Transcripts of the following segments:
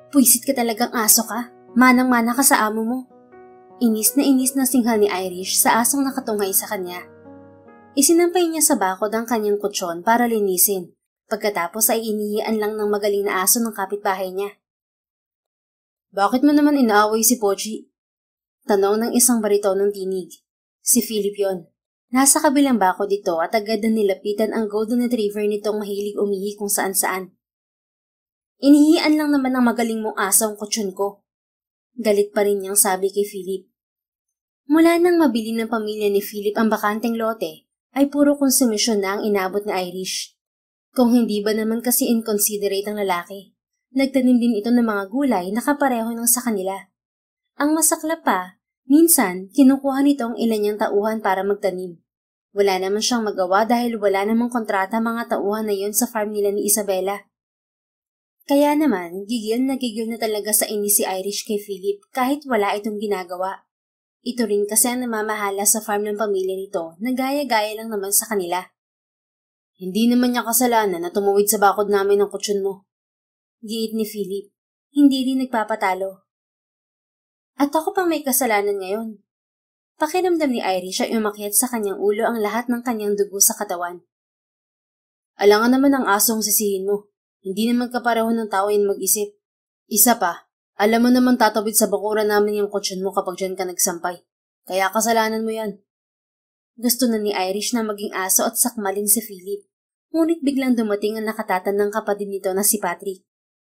Puisit ka talagang aso ka. Manang-mana ka sa amo mo. Inis na singhal ni Irish sa asong nakatunghay sa kanya. Isinampay niya sa bakod ang kanyang kutsyon para linisin. Pagkatapos ay inihian lang ng magaling na aso ng kapitbahay niya. Bakit mo naman inaaway si Pochi? Tanong ng isang baritonong tinig. Si Philip yon. Nasa kabilang bakod ito at agad na nilapitan ang golden retriever nitong mahilig umihi kung saan-saan. Inihian lang naman ng magaling mong aso ang kutsyon ko. Galit pa rin niyang sabi kay Philip. Mula nang mabili ng pamilya ni Philip ang bakanteng lote, ay puro konsumisyon na ang inabot ni Irish. Kung hindi ba naman kasi inconsiderate ang lalaki, nagtanim din ito ng mga gulay na kapareho ng sa kanila. Ang masaklap pa, minsan kinukuha nito ang ilan niyang tauhan para magtanim. Wala naman siyang magawa dahil wala namang kontrata mga tauhan na yun sa farm nila ni Isabela. Kaya naman, gigil na talaga sa inis si Irish kay Philip kahit wala itong ginagawa. Ito rin kasi ang namamahala sa farm ng pamilya nito na gaya-gaya lang naman sa kanila. Hindi naman niya kasalanan na tumuwid sa bakod namin ng kutsyon mo. Giit ni Philip, hindi rin nagpapatalo. At ako pang may kasalanan ngayon. Pakiramdam ni Irish ay umakyat sa kanyang ulo ang lahat ng kanyang dugo sa katawan. Alangan naman ang asong sisihin mo. Hindi naman kapareho ng tao yan mag-isip. Isa pa, alam mo naman tatawid sa bakuran namin yung kutsyon mo kapag dyan ka nagsampay. Kaya kasalanan mo yan. Gusto na ni Irish na maging aso at sakmalin si Philip. Ngunit biglang dumating ang nakatatan ng kapatid nito na si Patrick.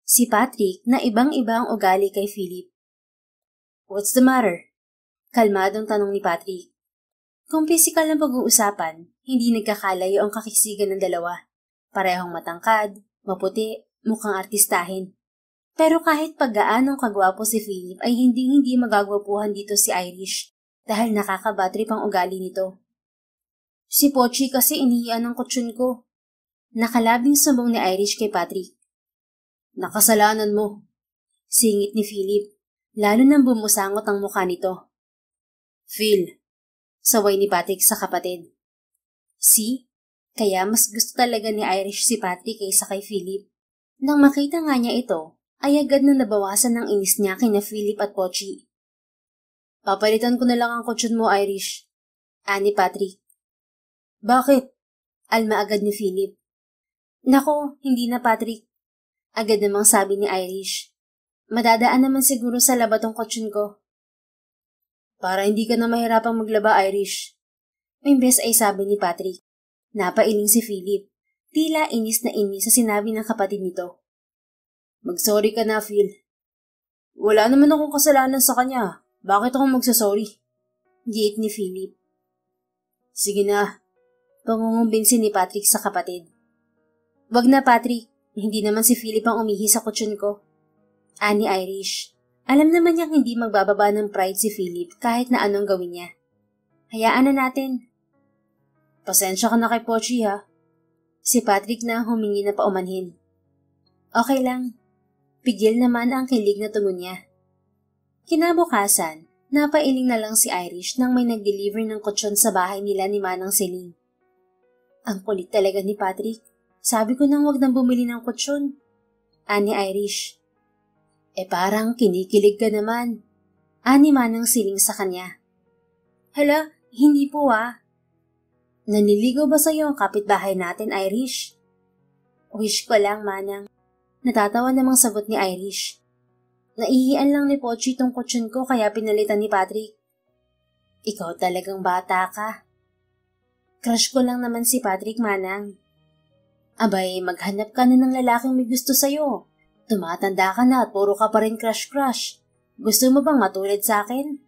Si Patrick na ibang-iba ang ugali kay Philip. What's the matter? Kalmadong tanong ni Patrick. Kung pisikal na pag-uusapan, hindi nagkakalayo ang kakisigan ng dalawa. Parehong matangkad, maputi, mukhang artistahin. Pero kahit paggaanong kagwapo si Philip ay hindi magagwapuhan dito si Irish dahil nakakabatrip ang ugali nito. Si Pochi kasi inihian ng kutsyon ko. Nakalabing sumbong ni Irish kay Patrick. Nakasalanan mo. Singit ni Philip, lalo nang bumusangot ang mukha nito. Phil, saway ni Patrick sa kapatid. See? Kaya mas gusto talaga ni Irish si Patrick kaysa kay Philip. Nang makita nga niya ito, ay agad na nabawasan ng inis niya kina Philip at Pochi. Papalitan ko na lang ang kutsyon mo, Irish. Ani Patrick. Bakit? Alma agad ni Philip. Nako, hindi na Patrick. Agad namang sabi ni Irish. Madadaan naman siguro sa laba tong kutsyon ko. Para hindi ka na mahirapang maglaba, Irish. Imbes ay sabi ni Patrick. Napailing si Philip. Tila inis na inis sa sinabi ng kapatid nito. Mag-sorry ka na, Phil. Wala naman akong kasalanan sa kanya. Bakit ako magsasorry? Giit ni Philip. Sige na. Pangungumbinsin ni Patrick sa kapatid. Wag na, Patrick. Hindi naman si Philip ang umihi sa kutsyon ko. Ani Irish. Alam naman niyang hindi magbababa ng pride si Philip kahit na anong gawin niya. Hayaan na natin. Pasensya ka na kay Pochi ha. Si Patrick na humingi na paumanhin. Okay lang. Pigil naman ang kilig na tugon niya. Kinabukasan, napailing na lang si Irish nang may nag-deliver ng kutsyon sa bahay nila ni Manang Celine. Ang kulit talaga ni Patrick. Sabi ko nang wag nang bumili ng kutsyon. Ani Irish. Parang kinikilig ka naman. Ani Manang Celine sa kanya. Hala, hindi po ah. Naniligaw ba sa'yo ang kapitbahay natin, Irish? Wish ko lang, Manang. Natatawa namang sagot ni Irish. Naihian lang ni Pochi tong kutsyon ko kaya pinalitan ni Patrick. Ikaw talagang bata ka. Crush ko lang naman si Patrick, Manang. Abay, maghanap ka na ng lalaking may gusto sa'yo. Tumatanda ka na at puro ka pa rin crush-crush. Gusto mo bang matulad sa akin?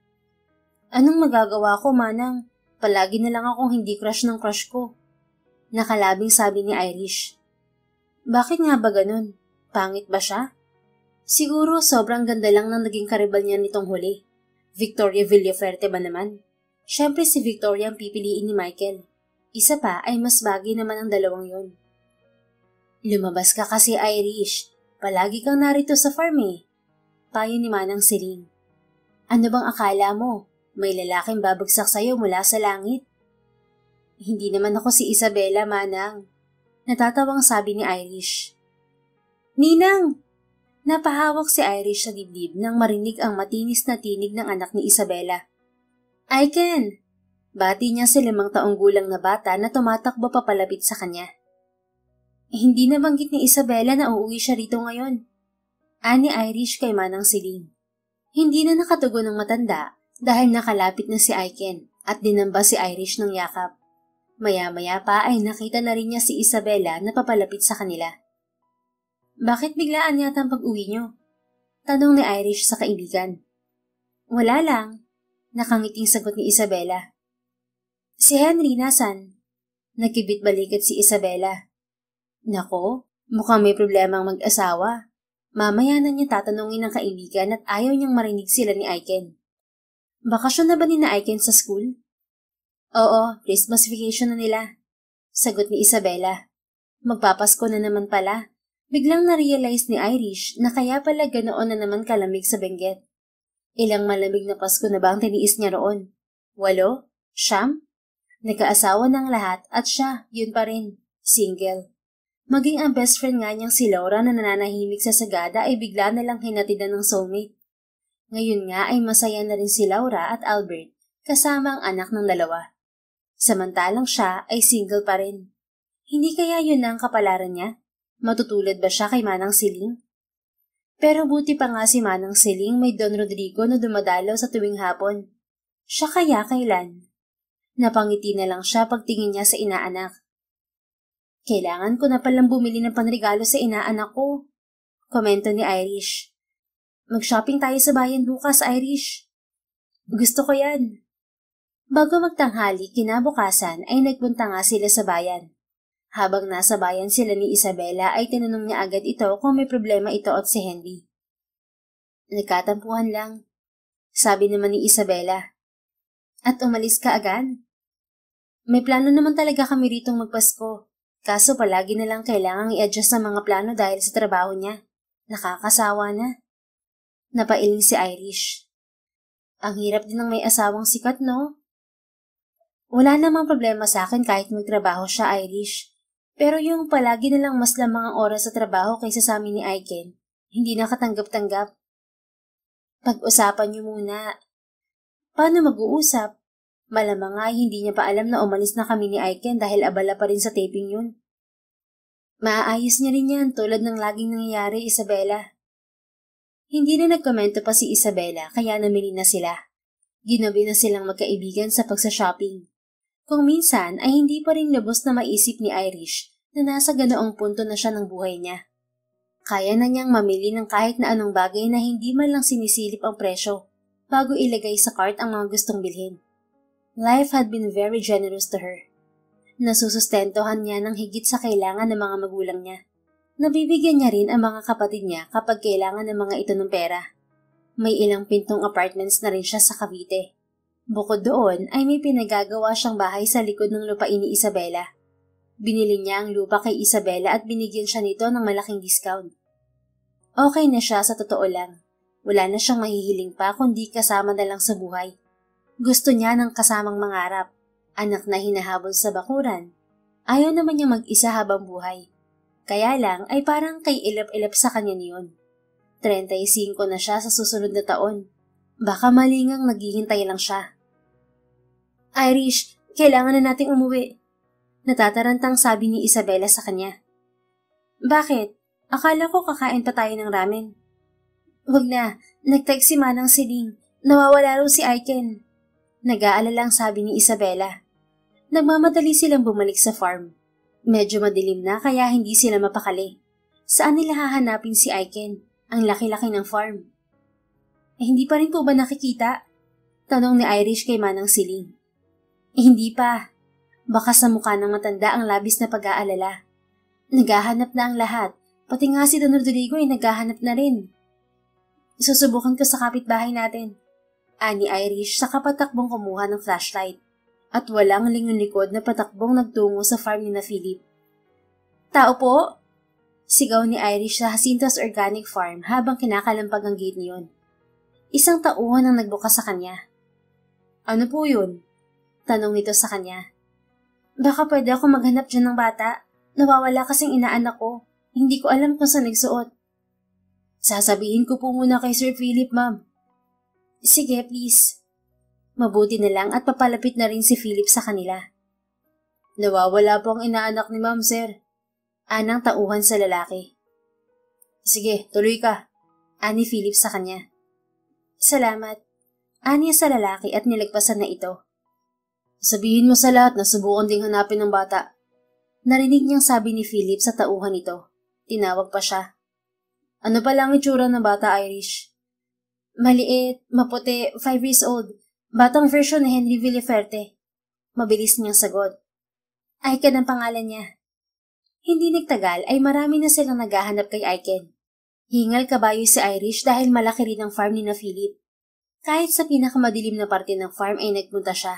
Anong magagawa ko, Manang? Palagi na lang akong hindi crush ng crush ko. Nakalabing sabi ni Irish. Bakit nga ba ganun? Pangit ba siya? Siguro sobrang ganda lang ng naging karibal niya nitong huli. Victoria Villaferte ba naman? Siyempre si Victoria ang pipiliin ni Michael. Isa pa ay mas bagay naman ang dalawang yon. Lumabas ka kasi, Irish. Palagi kang narito sa farm eh. Payo ni Manang Celine. Ano bang akala mo? May lalaking babagsak sa'yo mula sa langit? Hindi naman ako si Isabela, Manang. Natatawang sabi ni Irish. Ninang! Napahawak si Irish sa dibdib nang marinig ang matinis na tinig ng anak ni Isabela. Aiken! Bati niya si 5 taong gulang na bata na tumatakbo papalapit sa kanya. Hindi nabanggit ni Isabela na uuwi siya rito ngayon. Ani Irish kay Manang Celine. Hindi na nakatugon ng matanda dahil nakalapit na si Aiken at dinamba si Irish ng yakap. Maya-maya pa ay nakita na rin niya si Isabela na papalapit sa kanila. Bakit biglaan yata ang pag-uwi niyo? Tanong ni Irish sa kaibigan. Wala lang, nakangiting sagot ni Isabela. Si Henry nasan? Nagkibit balikat si Isabela. Nako, mukhang may problema ang mag-asawa. Mamaya na niya tatanungin ng kaibigan at ayaw niyang marinig sila ni Aiken. Bakasyon na ba ni na Aiken sa school? Oo, Christmas vacation na nila. Sagot ni Isabela. Magpapasko na naman pala. Biglang na-realize ni Irish na kaya pala ganoon na naman kalamig sa Benguet. Ilang malamig na Pasko na ba ang tiniis niya roon? 8? 9? Nagkaasawa ng lahat at siya, yun pa rin, single. Maging ang best friend nga niyang si Laura na nananahimik sa Sagada ay bigla na lang hinatidan ng soulmate. Ngayon nga ay masaya na rin si Laura at Albert kasama ang anak ng dalawa. Samantalang siya ay single pa rin. Hindi kaya yun ang kapalaran niya? Matutulad ba siya kay Manang Celine? Pero buti pa nga si Manang Celine may Don Rodrigo na dumadalaw sa tuwing hapon. Siya kaya kailan? Napangiti na lang siya pagtingin niya sa inaanak. Kailangan ko na palang bumili ng panregalo sa inaanak ko. Komento ni Irish. Mag-shopping tayo sa bayan bukas, Irish. Gusto ko yan. Bago magtanghali, kinabukasan ay nagpunta nga sila sa bayan. Habang nasa bayan sila ni Isabela ay tinanong niya agad ito kung may problema ito at si Henry. Nagkatampuhan lang, sabi naman ni Isabela. At umalis ka agad? May plano naman talaga kami ritong magpasko. Kaso palagi na lang kailangang i-adjust ang mga plano dahil sa trabaho niya. Nakakasawa na. Napailing si Irish. Ang hirap din ng may asawang sikat, no? Wala namang problema sa akin kahit magtrabaho siya, Irish. Pero yung palagi na lang mas lamang ang oras sa trabaho kaysa sa amin ni Aiken, hindi nakatanggap-tanggap. Pag-usapan niyo muna. Paano mag-uusap? Malamang nga hindi niya pa alam na umalis na kami ni Aiken dahil abala pa rin sa taping yun. Maaayos niya rin yan tulad ng laging nangyayari, Isabela. Hindi na nagkomento pa si Isabela kaya namili na sila. Ginabi na silang magkaibigan sa pagsa-shopping. Kung minsan ay hindi pa rin lubos na maisip ni Irish na nasa ganoong punto na siya ng buhay niya. Kaya na niyang mamili ng kahit na anong bagay na hindi man lang sinisilip ang presyo bago ilagay sa cart ang mga gustong bilhin. Life had been very generous to her. Nasusustentohan niya ng higit sa kailangan ng mga magulang niya. Nabibigyan niya rin ang mga kapatid niya kapag kailangan ng mga ito ng pera. May ilang pintong apartments na rin siya sa Cavite. Bukod doon ay may pinagagawa siyang bahay sa likod ng lupain ni Isabela. Binili niya ang lupa kay Isabela at binigyan siya nito ng malaking discount. Okay na siya sa totoo lang. Wala na siyang mahihiling pa kundi kasama na lang sa buhay. Gusto niya ng kasamang mangarap, anak na hinahabol sa bakuran. Ayaw naman niya mag-isa habang buhay. Kaya lang ay parang kay ilap-ilap sa kanya niyon. 35 na siya sa susunod na taon. Baka malingang naghihintay lang siya. Irish, kailangan na nating umuwi. Natatarantang sabi ni Isabela sa kanya. Bakit? Akala ko kakain pa tayo ng ramen. Wag na, nag-text si Manang Celine. Nawawala raw si Aiken. Nag-aalalang sabi ni Isabela. Nagmamadali silang bumalik sa farm. Medyo madilim na kaya hindi sila mapakali. Saan nila hahanapin si Aiken? Ang laki-laki ng farm. Hindi pa rin po ba nakikita? Tanong ni Irish kay Manang Celine. Hindi pa. Baka sa mukha ng matanda ang labis na pag-aalala. Naghahanap na ang lahat, pati nga si Don Rodrigo ay naghahanap na rin. Susubukan ko sa kapitbahay natin. Ani Irish sa kapatakbong kumuha ng flashlight. At walang lingon likod na patakbong nagtungo sa farm ni na Philip. Tao po? Sigaw ni Irish sa Jacinto's Organic Farm habang kinakalampag ang gate niyon. Isang tauhan ang nagbukas sa kanya. Ano po yun? Tanong nito sa kanya. Baka pwede ako maghanap dyan ng bata. Nawawala kasing inaanak ko. Hindi ko alam kung saan nagsuot. Sasabihin ko po muna kay Sir Philip, ma'am. Sige, please. Mabuti na lang at papalapit na rin si Philip sa kanila. Nawawala po ang inaanak ni ma'am, sir. Anang tauhan sa lalaki. Sige, tuloy ka. Ani Philip sa kanya. Salamat. Aniya sa lalaki at nilagpasan na ito. Sabihin mo sa lahat na subukan ding hanapin ng bata. Narinig niyang sabi ni Philip sa tauhan nito. Tinawag pa siya. Ano pa lang itsura ng bata, Irish? Maliit, maputi, 5 years old. Batang version ni Henry Villaferte. Mabilis niyang sagot. Aiken ang pangalan niya. Hindi nagtagal ay marami na silang naghahanap kay Aiken. Hingal kabayo si Irish dahil malaki rin ang farm ni na Philip. Kahit sa pinakamadilim na parte ng farm ay nagpunta siya.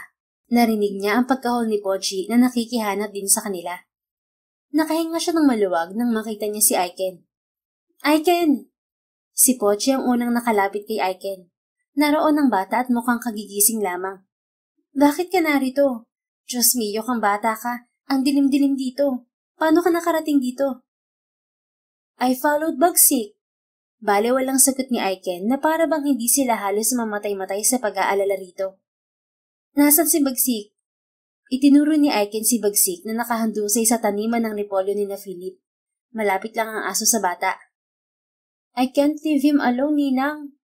Narinig niya ang pagkahol ni Pochi na nakikihanap din sa kanila. Nakahinga siya ng maluwag nang makita niya si Aiken. Aiken! Si Pochi ang unang nakalapit kay Aiken. Naroon ang bata at mukhang kagigising lamang. Bakit ka narito? Diyos mio, kang bata ka. Ang dilim-dilim dito. Paano ka nakarating dito? I followed Bagsik. Bale walang sagot ni Aiken na para bang hindi sila halos mamatay-matay sa pag-aalala rito. Nasaan si Bagsik? Itinuro ni Aiken si Bagsik na nakahandusay sa taniman ng repolyo ni na Philip. Malapit lang ang aso sa bata. I can't leave him alone, Ninang.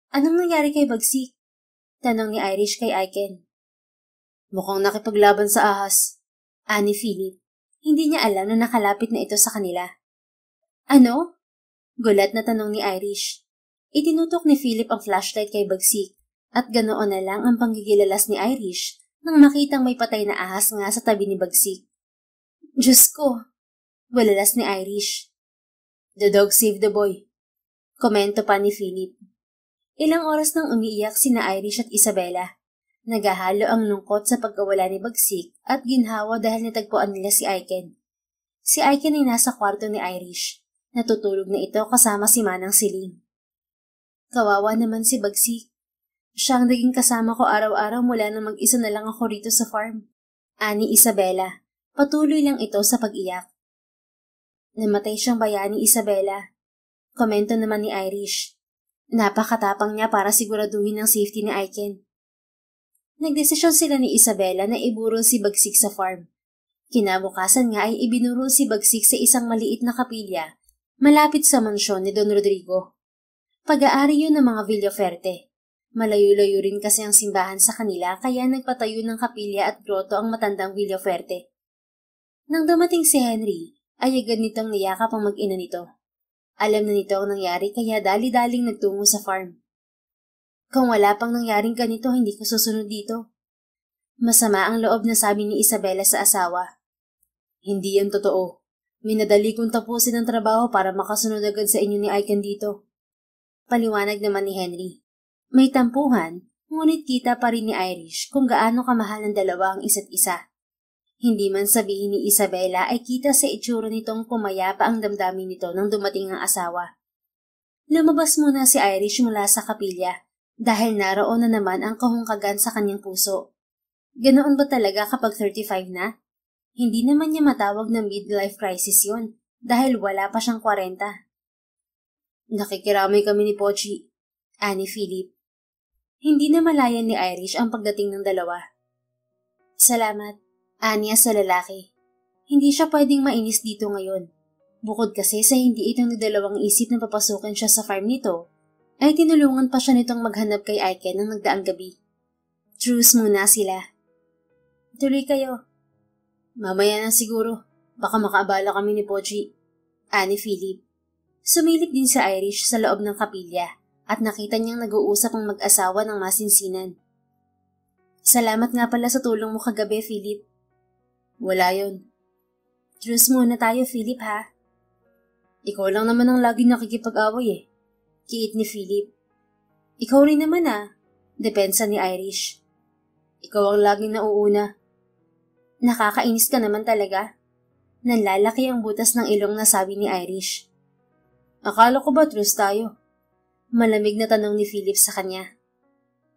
Anong nangyari kay Bagsik? Tanong ni Irish kay Aiken. Mukhang nakipaglaban sa ahas. Ani Philip. Hindi niya alam na nakalapit na ito sa kanila. Ano? Gulat na tanong ni Irish. Itinutok ni Philip ang flashlight kay Bagsik at ganoon na lang ang panggigilalas ni Irish nang makitang may patay na ahas nga sa tabi ni Bagsik. Diyos ko! Walalas ni Irish. The dog saved the boy. Komento pa ni Philip. Ilang oras nang umiiyak sina Irish at Isabela. Nagahalo ang lungkot sa pagkawala ni Bagsik at ginhawa dahil natagpuan nila si Aiken. Si Aiken ay nasa kwarto ni Irish. Natutulog na ito kasama si Manang Siling. Kawawa naman si Bagsik. Siya ang naging kasama ko araw-araw mula na mag-isa na lang ako rito sa farm. Ani Isabela. Patuloy lang ito sa pag-iyak. Namatay siyang bayani, Isabela. Komento naman ni Irish. Napakatapang niya para siguraduhin ang safety ni Aiken. Nagdesisyon sila ni Isabela na iburol si Bagsik sa farm. Kinabukasan nga ay ibinurol si Bagsik sa isang maliit na kapilya, malapit sa mansyon ni Don Rodrigo. Pag-aari yun ng mga Villaferte. Malayo-layo rin kasi ang simbahan sa kanila kaya nagpatayo ng kapilya at groto ang matandang Villaferte. Nang dumating si Henry, ay agad nitong niyakap ang mag-ina nito. Alam na nito ang nangyari kaya dali-daling nagtungo sa farm. Kung wala pang nangyaring ganito, hindi ko susunod dito. Masama ang loob na sabi ni Isabela sa asawa. Hindi yan totoo. Minadali kong tapusin ang trabaho para makasunod agad sa inyo ni Aiken dito. Paliwanag naman ni Henry. May tampuhan, ngunit kita pa rin ni Irish kung gaano kamahal ng dalawa ang isa't isa. Hindi man sabihin ni Isabela ay kita sa itsura nitong pumayapa ang damdamin nito nang dumating ang asawa. Lumabas muna si Irish mula sa kapilya dahil naroon na naman ang kahungkagan sa kanyang puso. Ganoon ba talaga kapag 35 na? Hindi naman niya matawag na midlife crisis yun dahil wala pa siyang 40. Nakikiramay kami ni Pochi, ani Philip. Hindi na malayan ni Irish ang pagdating ng dalawa. Salamat. Aniya sa lalaki. Hindi siya pwedeng mainis dito ngayon. Bukod kasi sa hindi ito nagdalawang isip na papasukin siya sa farm nito, ay tinulungan pa siya nitong maghanap kay Aiken ng nagdaang gabi. Truce muna sila. Tuloy kayo. Mamaya na siguro. Baka makaabala kami ni Pochi. Ani Philip. Sumilip din si Irish sa loob ng kapilya at nakita niyang nag-uusap ang mag-asawa ng masinsinan. Salamat nga pala sa tulong mo kagabi, Philip. Wala yun. Truce muna tayo, Philip, ha? Ikaw lang naman ang laging nakikipag-away eh. Kiit ni Philip. Ikaw rin naman Depensa ni Irish. Ikaw ang laging nauuna. Nakakainis ka naman talaga. Nanlalaki ang butas ng ilong na sabi ni Irish. Akala ko ba truce tayo? Malamig na tanong ni Philip sa kanya.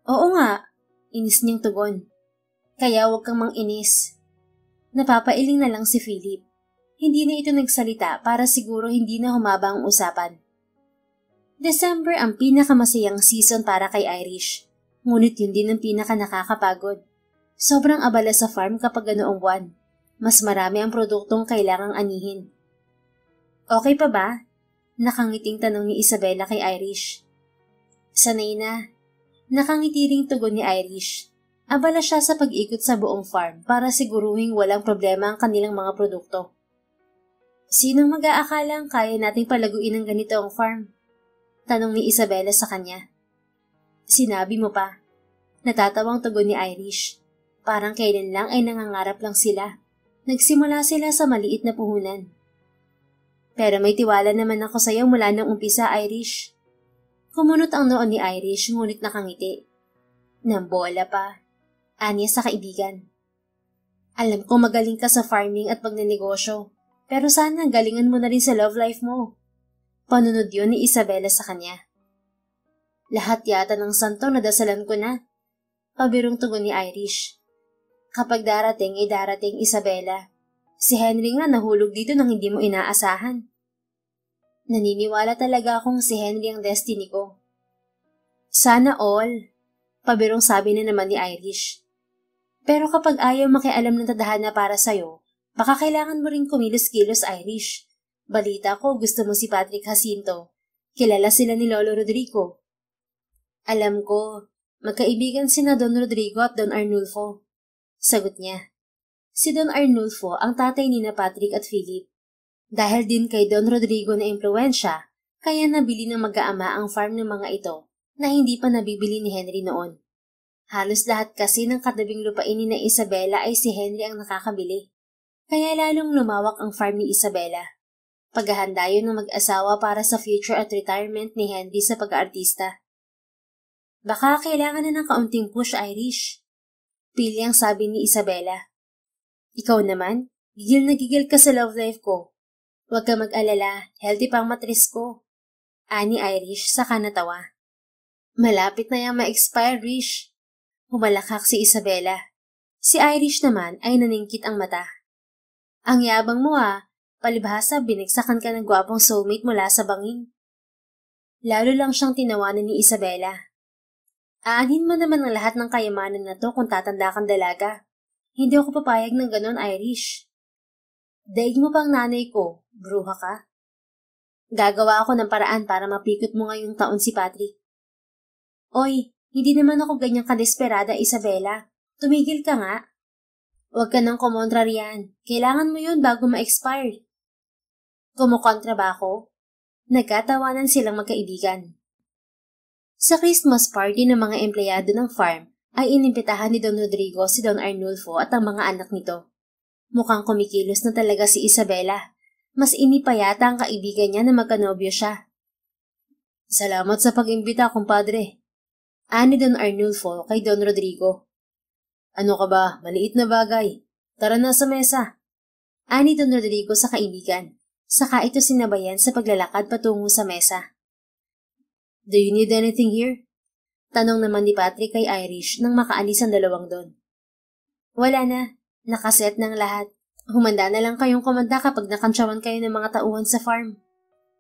Oo nga, inis niyang tugon. Kaya huwag kang mang-inis. Napapailing na lang si Philip. Hindi na ito nagsalita para siguro hindi na humaba ang usapan. December ang pinakamasayang season para kay Irish, ngunit yun din ang pinaka-nakakapagod. Sobrang abala sa farm kapag ganoong buwan. Mas marami ang produktong kailangang anihin. Okay pa ba? Nakangiting tanong ni Isabela kay Irish. Sanay na. Nakangiti ring tugon ni Irish. Abala siya sa pag-ikot sa buong farm para siguruhing walang problema ang kanilang mga produkto. Sinong mag-aakalang kaya nating palaguin ng ganito ang farm? Tanong ni Isabela sa kanya. Sinabi mo pa. Natatawang tugon ni Irish. Parang kailan lang ay nangangarap lang sila. Nagsimula sila sa maliit na puhunan. Pero may tiwala naman ako sa iyo mula nang umpisa, Irish. Kumunot ang noon ni Irish ngunit nakangiti. Nambola pa. Anya sa kaibigan. Alam ko magaling ka sa farming at pagnenegosyo. Pero sana galingan mo na rin sa love life mo. Panunod yun ni Isabela sa kanya. Lahat yata ng santo na dasalan ko na. Pabirong tugon ni Irish. Kapag darating ay darating, Isabela. Si Henry nga nahulog dito nang hindi mo inaasahan. Naniniwala talaga akong si Henry ang destiny ko. Sana all. Pabirong sabi na naman ni Irish. Pero kapag ayaw makialam ng tadhana para sa'yo, baka kailangan mo rin kumilos-kilos, Irish. Balita ko gusto mo si Patrick Jacinto. Kilala sila ni Lolo Rodrigo. Alam ko, magkaibigan sina Don Rodrigo at Don Arnulfo. Sagot niya. Si Don Arnulfo ang tatay ni na Patrick at Philip. Dahil din kay Don Rodrigo na impluwensya, kaya nabili ng mag-aama ang farm ng mga ito na hindi pa nabibili ni Henry noon. Halos lahat kasi ng katabing lupain ni na Isabela ay si Henry ang nakakabili. Kaya lalong lumawak ang farm ni Isabela. Paghahanda yun ng mag-asawa para sa future at retirement ni Henry sa pag-aartista. Baka kailangan na ng kaunting push, Irish. Pili ang sabi ni Isabela. Ikaw naman, gigil na gigil ka sa love life ko. Huwag ka mag-alala, healthy pang matris ko. Ani Irish saka natawa. Malapit na yung ma-expire, Rish. Humalakak si Isabela. Si Irish naman ay naningkit ang mata. Ang yabang mo palibhasa binagsakan ka ng gwapong soulmate mula sa bangin. Lalo lang siyang tinawanan ni Isabela. Aanhin mo naman ang lahat ng kayamanan na to kung tatanda kang dalaga. Hindi ako papayag ng ganon, Irish. Daig mo pang nanay ko, bruha ka. Gagawa ako ng paraan para mapikot mo ngayong taon si Patrick. Oy, hindi naman ako ganyang kadesperada, Isabela. Tumigil ka nga. Huwag ka nang kumontra riyan. Kailangan mo yun bago ma-expire. Kumukontra ba ako? Nagkatawanan silang magkaibigan. Sa Christmas party ng mga empleyado ng farm ay inimbitahan ni Don Rodrigo si Don Arnulfo at ang mga anak nito. Mukhang kumikilos na talaga si Isabela. Mas ini pa yata ang kaibigan niya na magkanobyo siya. Salamat sa pag-imbita, kumpadre. Ani Don Arnulfo kay Don Rodrigo. Ano ka ba? Maliit na bagay. Tara na sa mesa. Ani Don Rodrigo sa kaibigan. Saka ito sinabayan sa paglalakad patungo sa mesa. Do you need anything here? Tanong naman ni Patrick kay Irish nang makaalis ang dalawang doon. Wala na. Nakaset ng lahat. Humanda na lang kayong kumanda kapag nakantsawan kayo ng mga tauhan sa farm.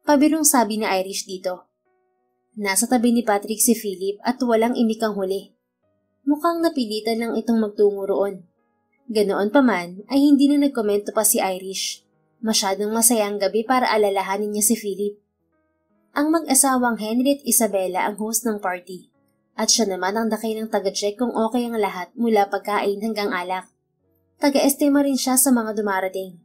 Pabirong sabi ni Irish dito. Nasa tabi ni Patrick si Philip at walang imikang huli. Mukhang napilitan lang itong magtungo roon. Ganoon pa man ay hindi na nagkomento pa si Irish. Masyadong masayang gabi para alalahanin niya si Philip. Ang mag-asawang Henry at Isabela ang host ng party. At siya naman ang dakilang taga-check kung okay ang lahat mula pagkain hanggang alak. Taga-estima rin siya sa mga dumarating.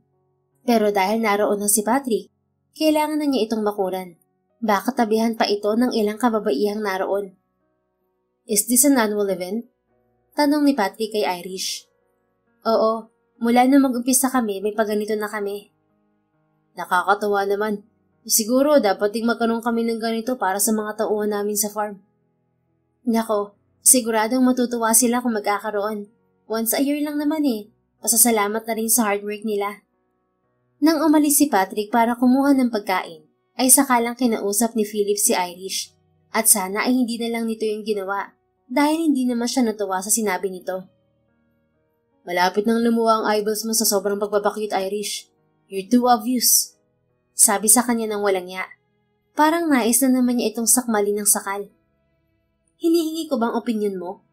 Pero dahil naroon na si Patrick, kailangan na niya itong makuran. Baka tabihan pa ito ng ilang kababaihang naroon. Is this an annual event? Tanong ni Patrick kay Irish. Oo, mula nung mag-umpisa kami may paganito na kami. Nakakatawa naman. Siguro dapat ding magkaroon kami ng ganito para sa mga tauhan namin sa farm. Nako, siguradong matutuwa sila kung magkakaroon. Once a year lang naman Pasasalamat na rin sa hard work nila. Nang umalis si Patrick para kumuha ng pagkain, ay sakalang kinausap ni Philip si Irish. At sana ay hindi na lang nito yung ginawa dahil hindi naman siya natuwa sa sinabi nito. Malapit nang lumuwa ang eyeballs mo sa sobrang pagpapakit, Irish. You're too obvious. Sabi sa kanya ng walang ya. Parang nais na naman niya itong sakmali ng sakal. Hinihingi ko bang opinyon mo?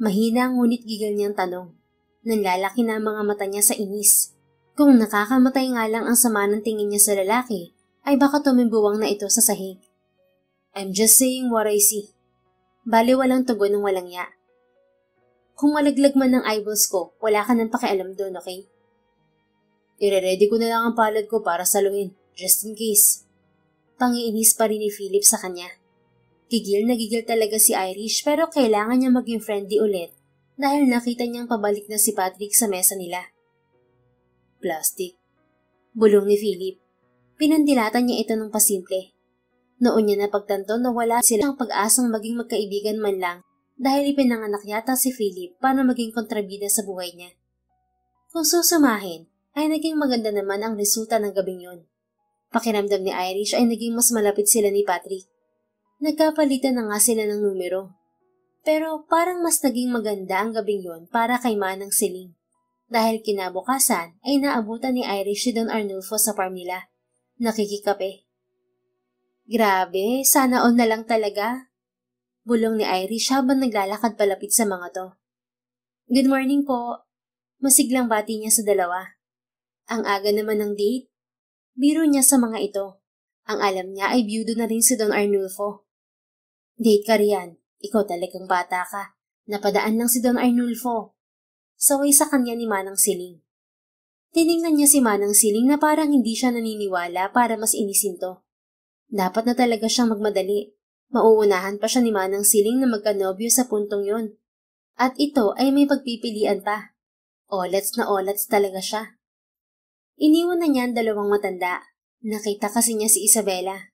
Mahina ngunit gigil niyang tanong. Nanlalaki na ang mga mata niya sa inis. Kung nakakamatay nga lang ang sama ng tingin niya sa lalaki, ay baka tumimbuwang na ito sa sahig. I'm just saying what I see. Bali walang tugon ng walang ya. Kung malaglag man ng eyeballs ko, wala ka nang pakialam doon, okay? Ire-ready ko na lang ang palad ko para saluhin, just in case. Pangiinis pa rin ni Philip sa kanya. Gigil na gigil talaga si Irish pero kailangan niya maging friendly ulit dahil nakita niyang pabalik na si Patrick sa mesa nila. Plastic. Bulong ni Philip. Pinandilatan niya ito ng pasimple. Noon niya napagtanto na wala silang pag-asang maging magkaibigan man lang dahil ipinanganak yata si Philip para maging kontrabida sa buhay niya. Kung susumahin, ay naging maganda naman ang resulta ng gabing yun. Pakiramdam ni Irish ay naging mas malapit sila ni Patrick. Nagkapalitan na nga sila ng numero. Pero parang mas naging maganda ang gabing yun para kay Manang Siling. Dahil kinabukasan ay naabutan ni Irish si Don Arnulfo sa farm nila. Nakikikape. Grabe, sana all na lang talaga. Bulong ni Irish habang naglalakad palapit sa mga to. Good morning po. Masiglang bati niya sa dalawa. Ang aga naman ng date. Biro niya sa mga ito. Ang alam niya ay biyudo na rin si Don Arnulfo. Date ka riyan. Ikaw talagang bata ka. Napadaan lang si Don Arnulfo. Saway sa kanya ni Manang Siling. Tiningnan niya si Manang Siling na parang hindi siya naniniwala para mas inisin to. Dapat na talaga siyang magmadali. Mauunahan pa siya ni Manang Siling na magkanobyo sa puntong yon. At ito ay may pagpipilian pa. Olats na olats talaga siya. Iniwan na niya ang dalawang matanda. Nakita kasi niya si Isabela.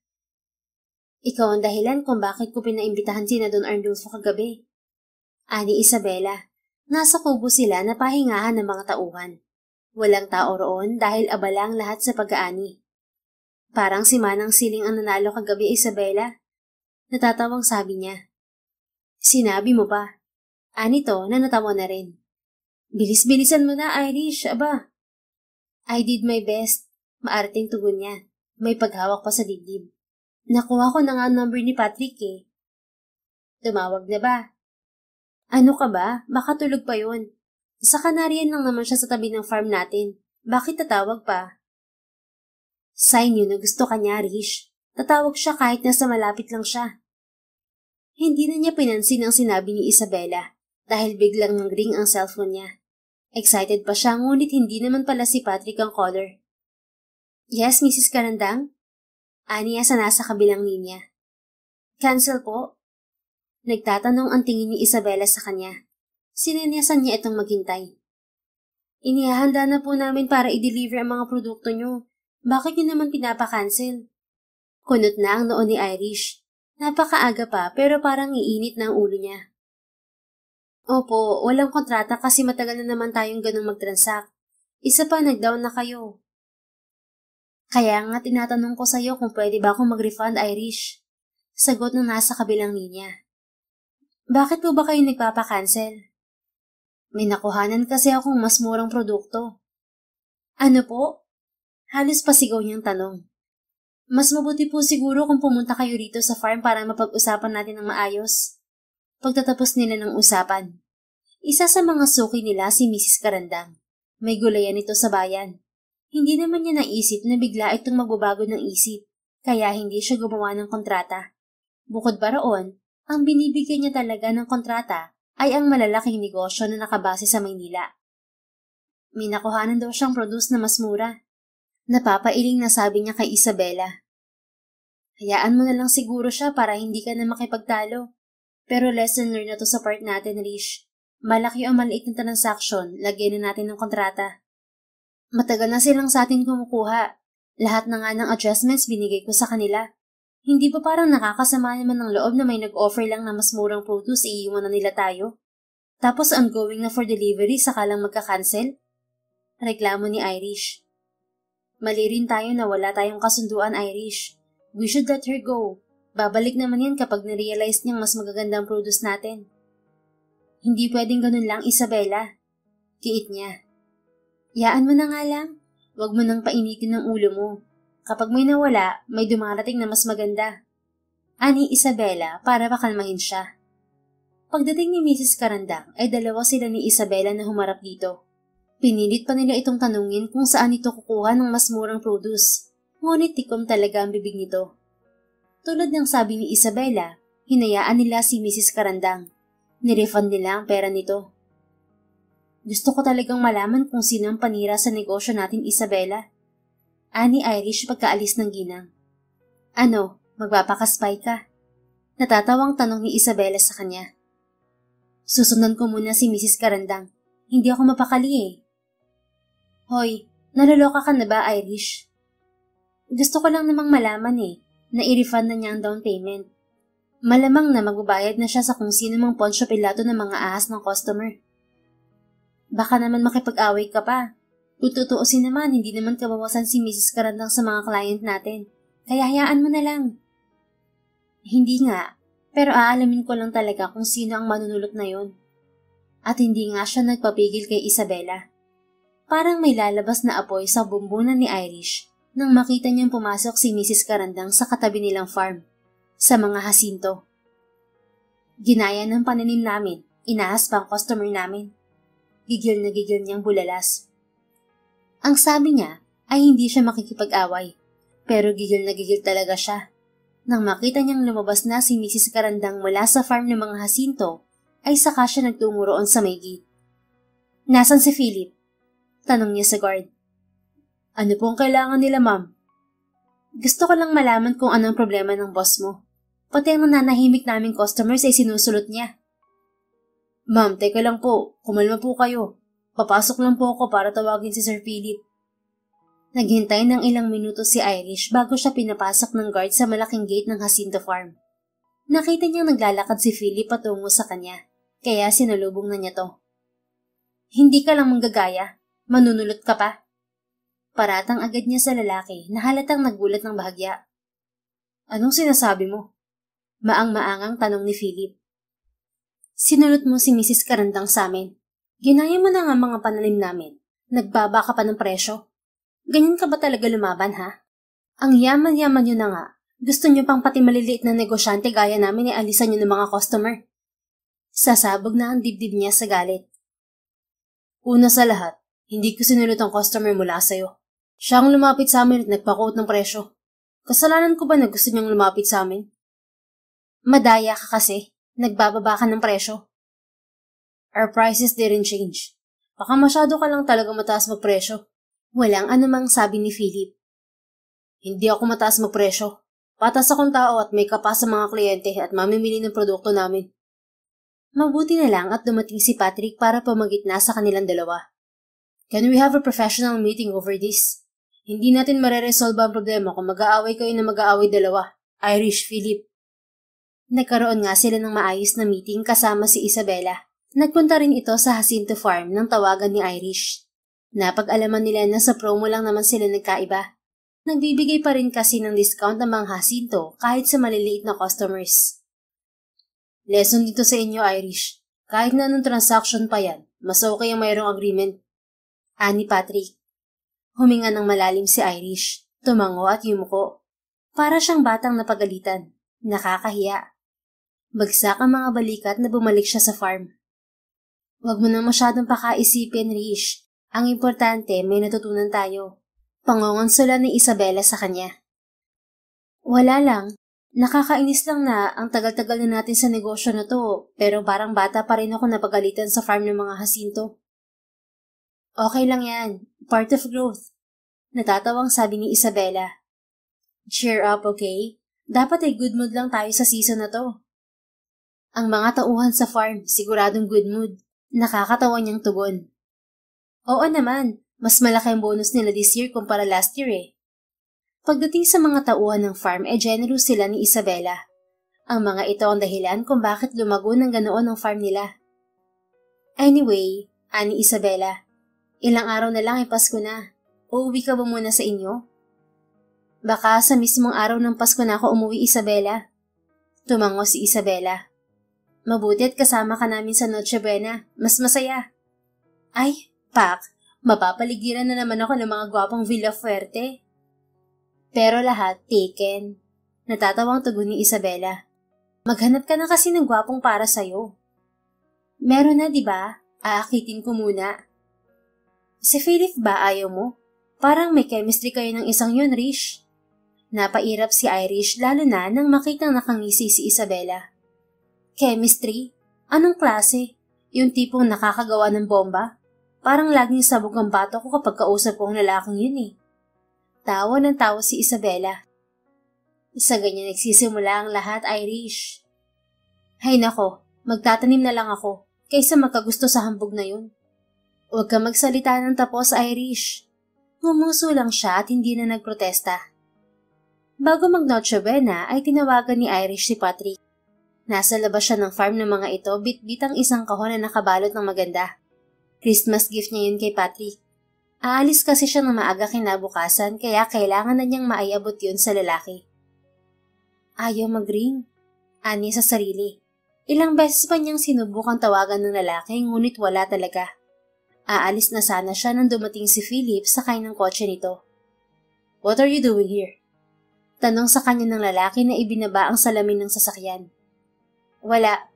Ikaw ang dahilan kung bakit ko pinaimbitahan si na Don Arnulfo kagabi. Ani Isabela, nasa kubo sila na pahingahan ng mga tauhan. Walang tao roon dahil abala ang lahat sa pag-aani. Parang si Manang Siling ang nanalo kagabi, Isabela. Natatawang sabi niya. Sinabi mo ba? Ani to na natawa na rin. Bilis-bilisan mo na, Irish, aba. I did my best. Maarting tugon niya. May paghawak pa sa dibdib. Nakuha ko na nga ang number ni Patrick eh. Tumawag na ba? Ano ka ba? Baka tulog pa yun. Sa Canarian lang naman siya sa tabi ng farm natin. Bakit tatawag pa? Sign yun na gusto ka niya, Rish. Tatawag siya kahit nasa malapit lang siya. Hindi na niya pinansin ang sinabi ni Isabela dahil biglang nang-ring ang cellphone niya. Excited pa siya ngunit hindi naman pala si Patrick ang caller. Yes, Mrs. Karandang? Aniya sa nasa kabilang linya. Cancel po? Nagtatanong ang tingin ni Isabela sa kanya. Sinenyasan niya itong maghintay. Inihahanda na po namin para i-deliver ang mga produkto niyo. Bakit niyo naman pinapa-cancel? Kunot na ang noo ni Irish. Napakaaga pa pero parang iinit na ang ulo niya. Opo, walang kontrata kasi matagal na naman tayong ganun mag-transact. Isa pa, nag-down na kayo. Kaya nga tinatanong ko sa'yo kung pwede ba akong mag-refund, Irish. Sagot ng nasa kabilang linya. Bakit po ba kayo nagpapa-cancel? May nakuhanan kasi akong mas murang produkto. Ano po? Halos pasigaw niyang tanong. Mas mabuti po siguro kung pumunta kayo rito sa farm para mapag-usapan natin ng maayos. Pagtatapos nila ng usapan. Isa sa mga suki nila si Mrs. Karandang. May gulayan ito sa bayan. Hindi naman niya naisip na bigla itong magbabago ng isip, kaya hindi siya gumawa ng kontrata. Bukod pa roon, ang binibigyan niya talaga ng kontrata ay ang malalaking negosyo na nakabase sa Maynila. May nakuhanan daw siyang produce na mas mura. Napapailing na sabi niya kay Isabela. Hayaan mo na lang siguro siya para hindi ka na makipagtalo. Pero lesson learned na to sa part natin, Rish. Malaki o maliit na transaksyon, lagyan na natin ng kontrata. Matagal na silang sa atin kumukuha. Lahat na nga ng adjustments binigay ko sa kanila. Hindi ba parang nakakasama naman ng loob na may nag-offer lang na mas murang produce iiwan na nila tayo? Tapos ongoing na for delivery saka lang magka-cancel? Reklamo ni Irish. Mali rin tayo na wala tayong kasunduan, Irish. We should let her go. Babalik naman yan kapag na-realize niyang mas magagandang produce natin. Hindi pwedeng ganun lang, Isabela. Kiit niya. Yaan mo na nga lang. Huwag mo nang painitin ng ulo mo. Kapag may nawala, may dumarating na mas maganda. Ani Isabela para pakalmahin siya. Pagdating ni Mrs. Karandang ay dalawa sila ni Isabela na humarap dito. Pinilit pa nila itong tanungin kung saan ito kukuha ng mas murang produce. Ngunit tikom talaga ang bibig nito. Tulad ng sabi ni Isabela, hinayaan nila si Mrs. Karandang. Nirefund nila ang pera nito. Gusto ko talagang malaman kung sino ang panira sa negosyo natin, Isabela. Ani Irish pagkaalis ng ginang. Ano, magpapakaspy ka? Natatawang tanong ni Isabela sa kanya. Susundan ko muna si Mrs. Karandang. Hindi ako mapakali eh. Hoy, naloloka ka na ba, Irish? Gusto ko lang namang malaman eh, na i-refund na niya ang down payment. Malamang na magbabayad na siya sa kung sino mang Poncio Pilato ng mga ahas ng customer. Baka naman makipag-away ka pa. Tututuusin naman, hindi naman kabawasan si Mrs. Karandang sa mga client natin. Kaya hayaan mo na lang. Hindi nga, pero aalamin ko lang talaga kung sino ang manunulot na yon. At hindi nga siya nagpapigil kay Isabela. Parang may lalabas na apoy sa bumbunan ni Irish nang makita niyang pumasok si Mrs. Karandang sa katabi nilang farm, sa mga Jacinto. Ginaya ng pananim namin, inaas pa ang customer namin. Gigil na gigil niyang bulalas. Ang sabi niya ay hindi siya makikipag-away, pero gigil na gigil talaga siya. Nang makita niyang lumabas na si Mrs. Karandang mula sa farm ng mga Jacinto, ay saka siya nagtungo roon sa may gate. Nasaan si Philip? Tanong niya sa guard. Ano pong kailangan nila, ma'am? Gusto ko lang malaman kung anong problema ng boss mo. Pati ang nananahimik naming customers ay sinusulot niya. Ma'am, teka lang po. Kumalma po kayo. Papasok lang po ako para tawagin si Sir Philip. Naghintay ng ilang minuto si Irish bago siya pinapasok ng guard sa malaking gate ng Jacinto Farm. Nakita niyang naglalakad si Philip patungo sa kanya, kaya sinalubong na niya to. Hindi ka lang manggagaya. Manunulot ka pa. Paratang agad niya sa lalaki na halatang nagulat ng bahagya. Anong sinasabi mo? Maang-maangang tanong ni Philip. Sinulot mo si Mrs. Karandang sa amin. Ginaya mo na nga mga pananim namin. Nagbaba ka pa ng presyo. Ganyan ka ba talaga lumaban, ha? Ang yaman-yaman nyo na nga. Gusto nyo pang pati maliliit na negosyante gaya namin ay alisan nyo ng mga customer. Sasabog na ang dibdib niya sa galit. Una sa lahat, hindi ko sinulot ang customer mula sa'yo. Siya ang lumapit sa amin at nagpa-quote ng presyo. Kasalanan ko ba na gusto niyang lumapit sa amin? Madaya ka kasi. Nagbababa ka ng presyo. Our prices didn't change. Baka masyado ka lang talaga mataas magpresyo. Walang anumang sabi ni Philip. Hindi ako mataas magpresyo. Patas akong tao at may kapas sa mga kliyente at mamimili ng produkto namin. Mabuti na lang at dumating si Patrick para pumagitna sa kanilang dalawa. Can we have a professional meeting over this? Hindi natin mareresolve ang problema kung mag-aaway kayo na mag-aaway dalawa. Irish, Philip. Nagkaroon nga sila ng maayos na meeting kasama si Isabela. Nagpunta rin ito sa Jacinto Farm ng tawagan ni Irish. Napag-alaman nila na sa promo lang naman sila nagkaiba. Nagbibigay pa rin kasi ng discount ang mga Jacinto kahit sa maliliit na customers. Lesson dito sa inyo, Irish. Kahit na anong transaction pa yan, mas okay ang mayroong agreement. Ani Patrick. Huminga ng malalim si Irish. Tumango at yumuko. Para siyang batang napagalitan. Nakakahiya. Bagsak ang mga balikat na bumalik siya sa farm. Huwag mo na masyadong pakaisipin, Rish. Ang importante, may natutunan tayo. Pangongonsola ni Isabela sa kanya. Wala lang. Nakakainis lang na ang tagal-tagal na natin sa negosyo na to, pero parang bata pa rin ako napagalitan sa farm ng mga Jacinto. Okay lang yan. Part of growth. Natatawang sabi ni Isabela. Cheer up, okay? Dapat ay good mood lang tayo sa season na to. Ang mga tauhan sa farm, siguradong good mood. Nakakatawa niyang tugon. Oo naman, mas malaki ang bonus nila this year kumpara last year eh. Pagdating sa mga tauhan ng farm, generous sila ni Isabela. Ang mga ito ang dahilan kung bakit lumago ng ganoon ang farm nila. Anyway, ani Isabela, ilang araw na lang ay Pasko na. Uuwi ka ba muna sa inyo? Baka sa mismong araw ng Pasko na ako umuwi, Isabela. Tumango si Isabela. Mabuti at kasama ka namin sa Noche Buena. Mas masaya. Ay, Pak, mapapaligiran na naman ako ng mga gwapong Villafuerte. Pero lahat taken. Natatawang tugon ni Isabela. Maghanap ka na kasi ng gwapong para sa'yo. Meron na, di ba? Aakitin ko muna. Si Philip ba ayaw mo? Parang may chemistry kayo ng isang yun, Rish. Napairap si Irish lalo na nang makitang nakangisi si Isabela. Chemistry? Anong klase? Yung tipong nakakagawa ng bomba? Parang laging sabog ang bato ko kapag kausap ko ang lalaking yun eh. Tawa ng tawa si Isabela. Sa ganyan nagsisimula ang lahat, Irish. Hay nako, magtatanim na lang ako kaysa magkagusto sa hambog na yun. Huwag ka magsalita ng tapos, Irish. Ngumuso lang siya at hindi na nagprotesta. Bago mag-Noche Buena ay tinawagan ni Irish si Patrick. Nasa labas siya ng farm ng mga ito, bit-bit ang isang kahon na nakabalot ng maganda. Christmas gift niya yun kay Patrick. Aalis kasi siya ng maaga kinabukasan kaya kailangan na niyang maiabot yun sa lalaki. Ayaw mag-ring. Ani sa sarili. Ilang beses pa niyang sinubukang tawagan ng lalaki ngunit wala talaga. Aalis na sana siya nang dumating si Philip sakay ng kotse nito. What are you doing here? Tanong sa kanya ng lalaki na ibinaba ang salamin ng sasakyan. Wala.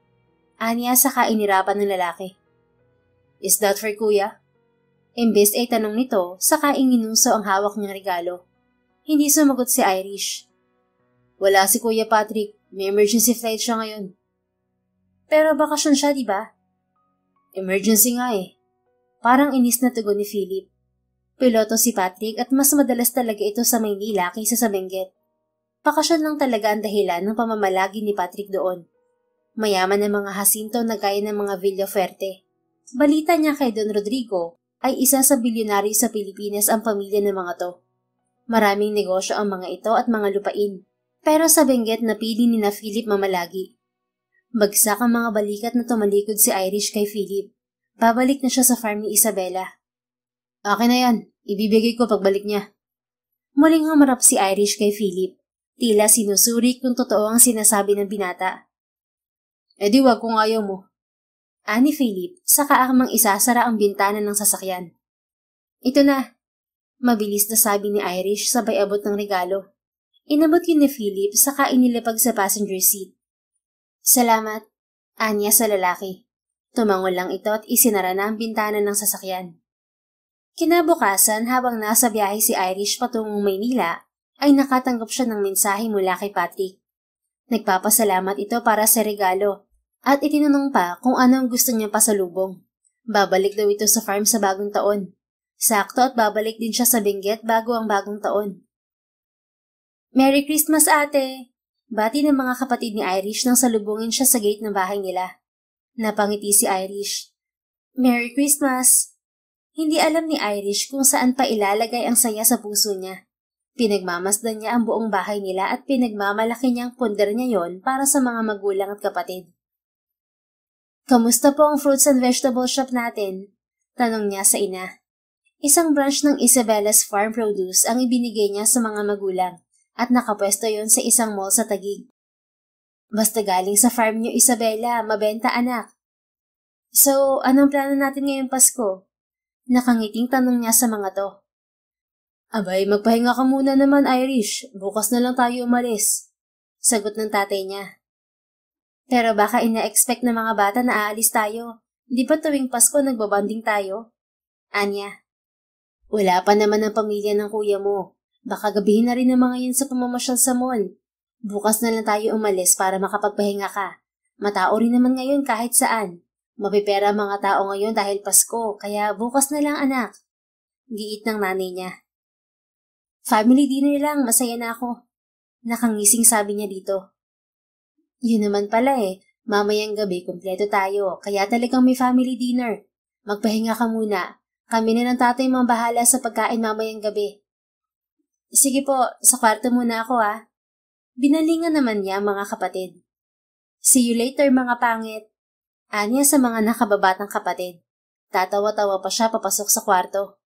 Aniya saka inirapan ng lalaki. Is that for kuya? Imbes ay tanong nito, saka inginuso ang hawak niyang regalo. Hindi sumagot si Irish. Wala si Kuya Patrick, may emergency flight siya ngayon. Pero bakasyon siya, di ba? Emergency nga eh. Parang inis na tugon ni Philip. Piloto si Patrick at mas madalas talaga ito sa Maynila kaysa sa Benguet. Bakasyon lang talaga ang dahilan ng pamamalagi ni Patrick doon. Mayaman ang mga Jacinto na gaya ng mga Villaferte. Balita niya kay Don Rodrigo ay isa sa bilyonaryo sa Pilipinas ang pamilya ng mga to. Maraming negosyo ang mga ito at mga lupain. Pero sa Benguet napili ni na Philip mamalagi. Bagsak ang mga balikat na tumalikod si Irish kay Philip. Babalik na siya sa farm ni Isabela. Akin na yan, ibibigay ko pagbalik niya. Muling humarap si Irish kay Philip. Tila sinusuri kung totoo ang sinasabi ng binata. Di wag kung ayaw mo. Ani Philip, saka amang isasara ang bintana ng sasakyan. Ito na. Mabilis na sabi ni Irish sabay abot ng regalo. Inabot yun ni Philip saka inilapag sa passenger seat. Salamat, anya sa lalaki. Tumango lang ito at isinara na ang bintana ng sasakyan. Kinabukasan habang nasa biyahe si Irish patungong Maynila, ay nakatanggap siya ng mensahe mula kay Patrick. Nagpapasalamat ito para sa regalo at itinanong pa kung ano ang gusto niyang pasalubong. Babalik daw ito sa farm sa bagong taon. Sakto at babalik din siya sa Benguet bago ang bagong taon. Merry Christmas, ate! Bati ng mga kapatid ni Irish nang salubungin siya sa gate ng bahay nila. Napangiti si Irish. Merry Christmas! Hindi alam ni Irish kung saan pa ilalagay ang saya sa puso niya. Pinagmamasdan niya ang buong bahay nila at pinagmamalaki niyang ponder niya yon para sa mga magulang at kapatid. Kamusta po ang fruits and vegetable shop natin? Tanong niya sa ina. Isang branch ng Isabella's Farm Produce ang ibinigay niya sa mga magulang at nakapwesto yon sa isang mall sa Taguig. Basta galing sa farm niyo, Isabella, mabenta anak. So, anong plano natin ngayong Pasko? Nakangiting tanong niya sa mga to. Abay, magpahinga ka muna naman, Irish. Bukas na lang tayo umalis. Sagot ng tatay niya. Pero baka ina-expect ng mga bata na aalis tayo. Di ba tuwing Pasko nagbabanding tayo? Anya. Wala pa naman ang pamilya ng kuya mo. Baka gabihin na rin ang mga yun sa pamamasyal sa mall. Bukas na lang tayo umalis para makapagpahinga ka. Matao rin naman ngayon kahit saan. Mapipera ang mga tao ngayon dahil Pasko, kaya bukas na lang anak. Giit ng nanay niya. Family dinner lang, masaya na ako. Nakangising sabi niya dito. Yun naman pala eh, mamayang gabi kumpleto tayo, kaya talagang may family dinner. Magpahinga ka muna. Kami na ng tatay mong bahala sa pagkain mamayang gabi. Sige po, sa kwarto muna ako ah. Binalingan naman niya mga kapatid. See you later mga pangit. Anya sa mga nakababatang kapatid. Tatawa-tawa pa siya papasok sa kwarto.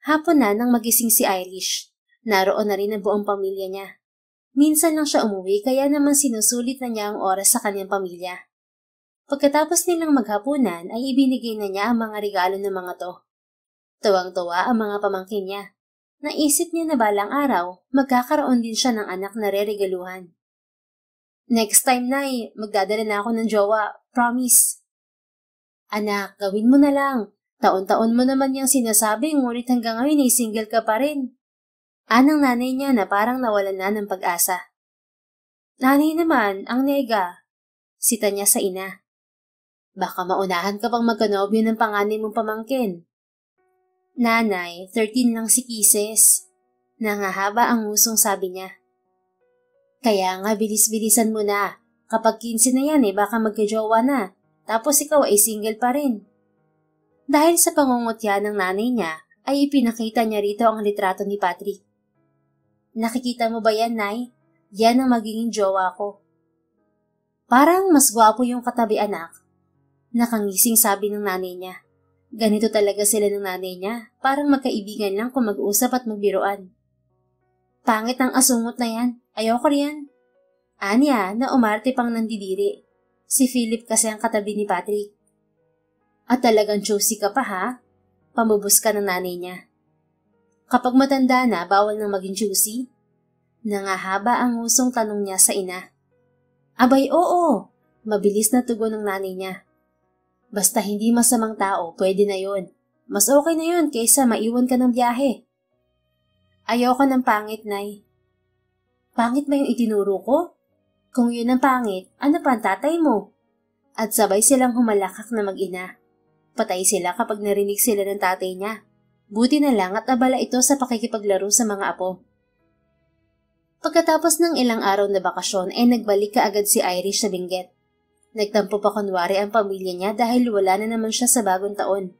Hapon na nang magising si Irish. Naroon na rin ang buong pamilya niya. Minsan lang siya umuwi kaya naman sinusulit na niya ang oras sa kanyang pamilya. Pagkatapos nilang maghapunan ay ibinigay na niya ang mga regalo ng mga to. Tuwang-tuwa ang mga pamangkin niya. Naisip niya na balang araw, magkakaroon din siya ng anak na reregaluhan. Next time, Nay, magdadala na ako ng jowa. Promise. Anak, gawin mo na lang. Taon-taon mo naman yung sinasabi, ngunit hanggang ngayon ay single ka pa rin. Anang nanay niya na parang nawalan na ng pag-asa. Nanay naman, ang nega. Sita niya sa ina. Baka maunahan ka pang magkanobyo ng panganay mong pamangkin. Nanay, 13 lang si Kisses. Nangahaba ang ngusong sabi niya. Kaya nga bilis-bilisan mo na. Kapag 15 na yan baka magkajowa na. Tapos ikaw ay single pa rin. Dahil sa pangungutya ng nanay niya, ay ipinakita niya rito ang litrato ni Patrick. Nakikita mo ba yan, Nay? Yan ang magiging jowa ko. Parang mas gwapo yung katabi anak. Nakangising sabi ng nanay niya. Ganito talaga sila ng nanay niya, parang magkaibigan lang kung mag-usap at magbiroan. Pangit ang asungot na yan, ayoko riyan. Anya na umarte pang nandidiri. Si Philip kasi ang katabi ni Patrick. At talagang choosy ka pa ha? Pamubos ka ng nanay niya. Kapag matanda na, bawal nang maging choosy? Nangahaba ang ngusong tanong niya sa ina. Abay oo, mabilis na tugon ng nanay niya. Basta hindi masamang tao, pwede na yun. Mas okay na yun kaysa maiwan ka ng biyahe. Ayoko ng pangit, Nay. Pangit ba yung itinuro ko? Kung yun ang pangit, ano pa ang tatay mo? At sabay silang humalakak na mag-ina. Patay sila kapag narinig sila ng tatay niya. Buti na lang at abala ito sa pakikipaglaro sa mga apo. Pagkatapos ng ilang araw na bakasyon ay nagbalik kaagad si Irish sa Benguet. Nagtampo pa kunwari ang pamilya niya dahil wala na naman siya sa bagong taon.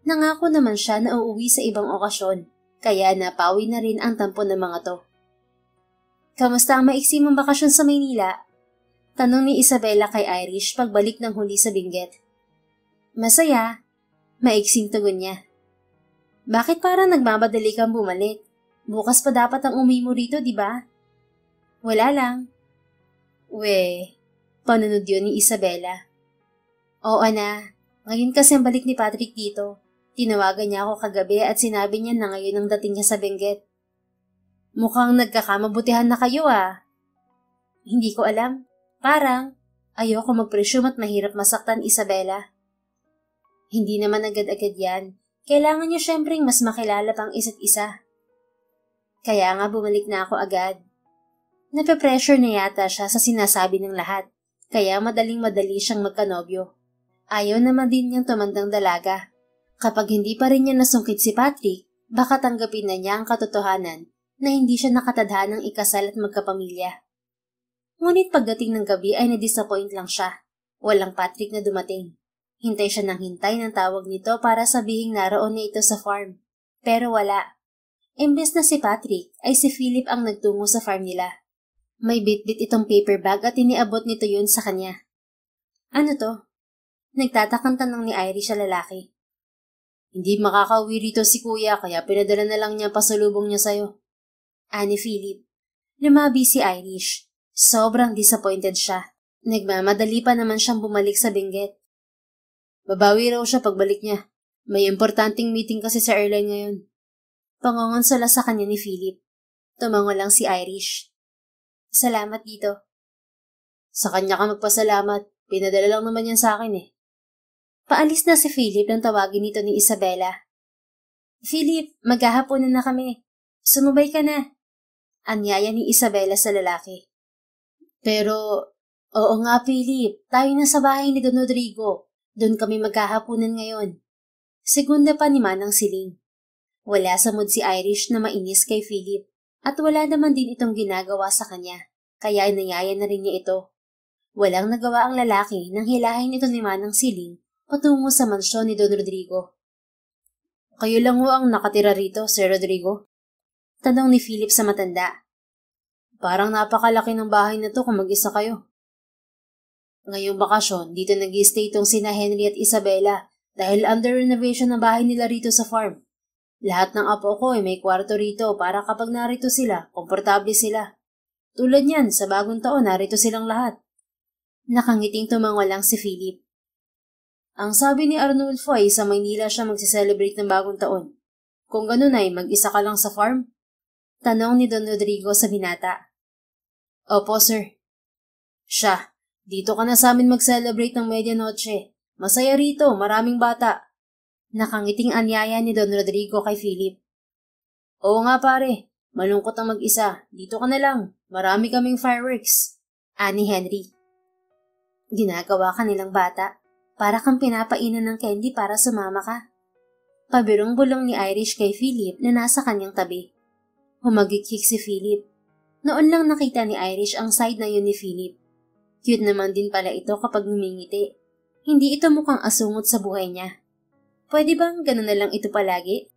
Nangako naman siya na uuwi sa ibang okasyon, kaya napawi na rin ang tampo ng mga to. Kamusta ang maiksi mong bakasyon sa Maynila? Tanong ni Isabela kay Irish pagbalik ng huli sa Benguet. Masaya, maiksing tugon niya. Bakit parang nagmamadali kang bumalik? Bukas pa dapat ang umuwi mo rito, di ba? Wala lang. Panunod yun ni Isabela. Oo na, ngayon kasi ang balik ni Patrick dito. Tinawagan niya ako kagabi at sinabi niya na ngayon ang dating niya sa Benguet. Mukhang nagkakamabutihan na kayo ah. Hindi ko alam. Parang, ayoko mag-presume at mahirap masaktan, Isabela. Hindi naman agad-agad yan. Kailangan niyo syempreng mas makilala pang isa't isa. Kaya nga bumalik na ako agad. Nape-pressure na yata siya sa sinasabi ng lahat. Kaya madaling-madali siyang magkanobyo. Ayaw naman din niyang tumandang dalaga. Kapag hindi pa rin niya nasungkit si Patrick, baka tanggapin na niya ang katotohanan na hindi siya nakatadhanang ikasal at magkapamilya. Ngunit pagdating ng gabi ay na-disappoint lang siya. Walang Patrick na dumating. Hintay siya ng hintay ng tawag nito para sabihing naroon na ito sa farm. Pero wala. Imbes na si Patrick ay si Philip ang nagtungo sa farm nila. May bit-bit itong paper bag at iniabot nito yun sa kanya. Ano to? Nagtatakang tanong ni Irish sa lalaki. Hindi makakauwi rito si kuya kaya pinadala na lang niya pasalubong niya sa'yo. Ani Philip. Lumabi si Irish. Sobrang disappointed siya. Nagmamadali pa naman siyang bumalik sa Benguet. Babawi raw siya pagbalik niya. May importanteng meeting kasi sa airline ngayon. Pangongonsola sa kanya ni Philip. Tumango lang si Irish. Salamat dito. Sa kanya ka magpasalamat. Pinadala lang naman yan sa akin eh. Paalis na si Philip nang tawagin nito ni Isabela. Philip, maghahaponan na kami. Sumabay ka na. Anyaya ni Isabela sa lalaki. Pero, oo nga Philip, tayo na sa bahay ni Don Rodrigo. Doon kami maghahaponan ngayon. Segunda pa ni Manang Siling. Wala sa mood si Irish na mainis kay Philip. At wala naman din itong ginagawa sa kanya, kaya inayaya na rin niya ito. Walang nagawa ang lalaki nang hilahin ito ni Manang Siling patungo sa mansyon ni Don Rodrigo. Kayo lang ho ang nakatira rito, Sir Rodrigo? Tanong ni Philip sa matanda. Parang napakalaki ng bahay na to kung mag-isa kayo. Ngayong bakasyon, dito nag-i-stay itong sina Henry at Isabela dahil under renovation ang bahay nila rito sa farm. Lahat ng apo ko ay may kwarto rito para kapag narito sila, komportable sila. Tulad niyan, sa bagong taon narito silang lahat. Nakangiting tumango lang si Philip. Ang sabi ni Arnulfo ay sa Maynila siya magsiselebrate ng bagong taon. Kung ganun ay mag-isa ka lang sa farm? Tanong ni Don Rodrigo sa binata. Opo, sir. Siya, dito ka na sa amin mag-celebrate ng medianoche. Masaya rito, maraming bata. Nakangiting anyaya ni Don Rodrigo kay Philip. Oo nga pare, malungkot ang mag-isa. Dito ka na lang, marami kaming fireworks. Ani Henry. Ginagawa ka nilang bata. Para kang pinapainan ng candy para sumama ka. Pabirong bulong ni Irish kay Philip na nasa kanyang tabi. Humagikik si Philip. Noon lang nakita ni Irish ang side na yun ni Philip. Cute naman din pala ito kapag ngumingiti. Hindi ito mukhang asungot sa buhay niya. Pwede bang ganun na lang ito palagi?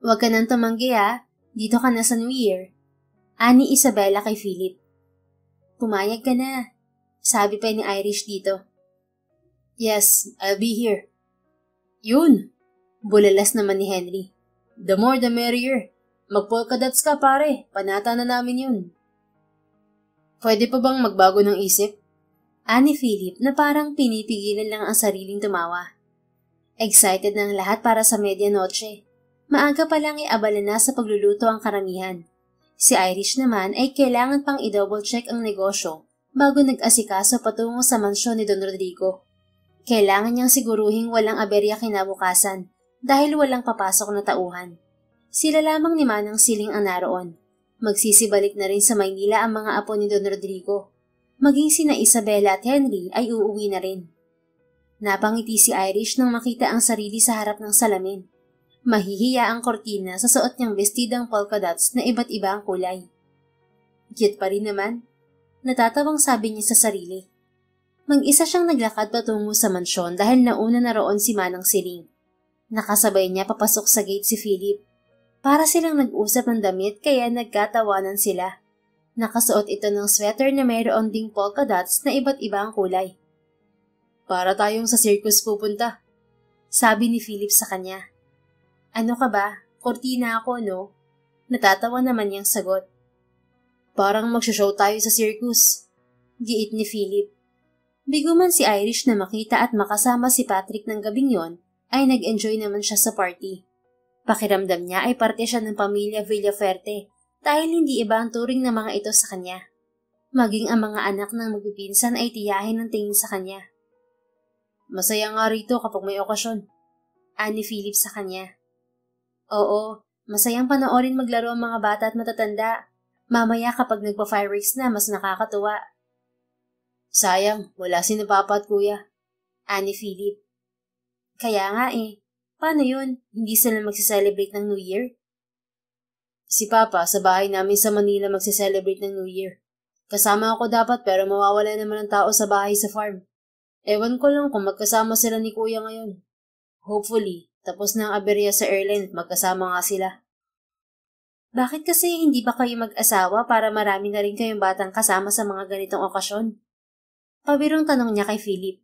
Huwag ka nang tumanggi ha. Dito ka na sa New Year. Ani Isabella kay Philip. Pumayag ka na. Sabi pa ni Irish dito. Yes, I'll be here. Yun! Bulalas naman ni Henry. The more the merrier. Mag-polka dots ka pare, panata na namin yun. Pwede pa bang magbago ng isip? Ani Philip na parang pinipigilan lang ang sariling tumawa. Excited na ang lahat para sa medianoche. Maaga pa lang iabala na sa pagluluto ang karamihan. Si Irish naman ay kailangan pang i-double check ang negosyo bago nag-asikaso patungo sa mansyon ni Don Rodrigo. Kailangan niyang siguruhing walang aberya kinabukasan dahil walang papasok na tauhan. Sila lamang ni Manang Siling ang naroon. Magsisibalik na rin sa Maynila ang mga apo ni Don Rodrigo. Maging sina Isabella at Henry ay uuwi na rin. Napangiti si Irish nang makita ang sarili sa harap ng salamin. Mahihiya ang kortina sa suot niyang bestidang polka dots na iba't iba ang kulay. Cute pa rin naman. Natatawang sabi niya sa sarili. Mag-isa siyang naglakad patungo sa mansyon dahil nauna na roon si Manang Siling. Nakasabay niya papasok sa gate si Philip. Para silang nag-usap ng damit kaya nagkatawanan sila. Nakasuot ito ng sweater na mayroon ding polka dots na iba't iba ang kulay. Para tayong sa circus pupunta, sabi ni Philip sa kanya. Ano ka ba? Kortina ako, no? Natatawa naman niyang sagot. Parang magsha-show tayo sa circus. Giit ni Philip. Bigo man si Irish na makita at makasama si Patrick ng gabing yon, ay nag-enjoy naman siya sa party. Pakiramdam niya ay parte siya ng pamilya Villaferte dahil hindi iba ang turing ng mga ito sa kanya. Maging ang mga anak ng magpipinsan ay tiyahin ng tingin sa kanya. Masaya nga rito kapag may okasyon. Ani Philip sa kanya. Oo, masayang panoorin maglaro ang mga bata at matatanda. Mamaya kapag nagpa-fireworks na mas nakakatuwa. Sayang, wala si na Papa at Kuya. Ani Philip. Kaya nga eh. Paano yun? Hindi sila magsiselebrate ng New Year? Si Papa sa bahay namin sa Manila magsiselebrate ng New Year. Kasama ako dapat pero mawawala naman ang tao sa bahay sa farm. Ewan ko lang kung magkasama sila ni Kuya ngayon. Hopefully, tapos na ang aberya sa airline at magkasama nga sila. Bakit kasi hindi ba kayo mag-asawa para marami na rin kayong batang kasama sa mga ganitong okasyon? Pabirong tanong niya kay Philip.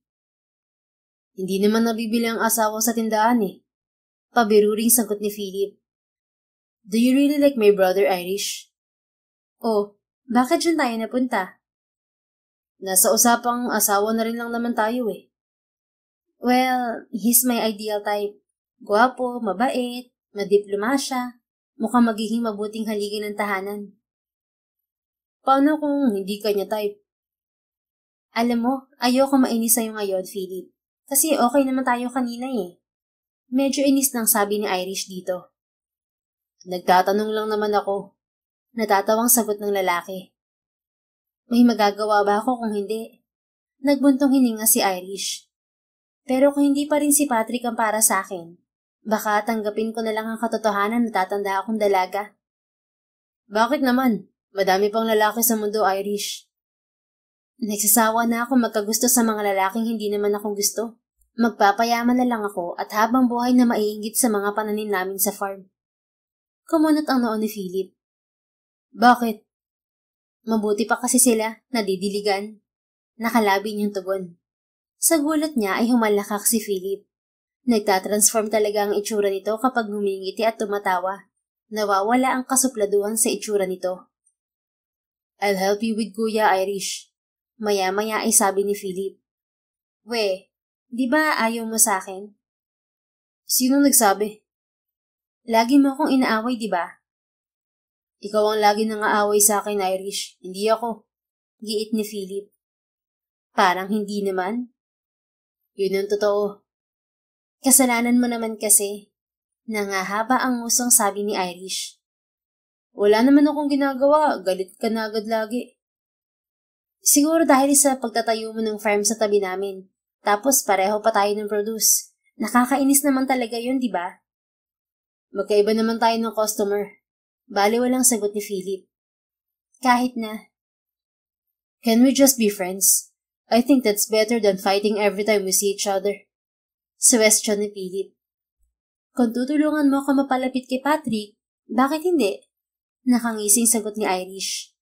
Hindi naman nabibili ang asawa sa tindahan eh. Pabiruring sagot ni Philip. Do you really like my brother Irish? Oh, bakit dyan tayo napunta? Nasa usapang asawa na rin lang naman tayo eh. Well, he's my ideal type. Gwapo, mabait, madiplomasya, mukhang magiging mabuting haligi ng tahanan. Paano kung hindi kanya type? Alam mo, ayoko mainis sa'yo ngayon, Philip. Kasi okay naman tayo kanina eh. Medyo inis nang sabi ni Irish dito. Nagtatanong lang naman ako. Natatawang sagot ng lalaki. May magagawa ba ako kung hindi? Nagbuntong hininga si Irish. Pero kung hindi pa rin si Patrick ang para sa akin, baka tanggapin ko na lang ang katotohanan na tatanda akong dalaga. Bakit naman? Madami pang lalaki sa mundo, Irish. Nagsasawa na ako magkagusto sa mga lalaking hindi naman ako gusto. Magpapayaman na lang ako at habang buhay na maiinggit sa mga pananim namin sa farm. Kumunot ang noo ni Philip. Bakit? Mabuti pa kasi sila, nadidiligan. Nakalabi niyang tugon. Sa gulat niya ay humalakak si Philip. Nagtatransform talaga ang itsura nito kapag ngumingiti at tumatawa. Nawawala ang kasupladuhan sa itsura nito. I'll help you with Kuya Irish. Maya-maya ay sabi ni Philip. We, di ba ayaw mo sa akin? Sino nagsabi? Lagi mo akong inaaway, di ba? Ikaw ang lagi nang aaway sa akin, Irish. Hindi ako. Giit ni Philip. Parang hindi naman. Yun ang totoo. Kasalanan mo naman kasi. Nangahaba ang ngusong sabi ni Irish. Wala naman akong ginagawa. Galit ka na agad lagi. Siguro dahil sa pagtatayo mo ng farm sa tabi namin. Tapos pareho pa tayo ng produce. Nakakainis naman talaga yun, di ba? Magkaiba naman tayo ng customer. Bali walang sagot ni Philip. Kahit na. Can we just be friends? I think that's better than fighting every time we see each other. Suwestyon ni Philip. Kung tutulungan mo ako mapalapit kay Patrick, bakit hindi? Nakangising sagot ni Irish.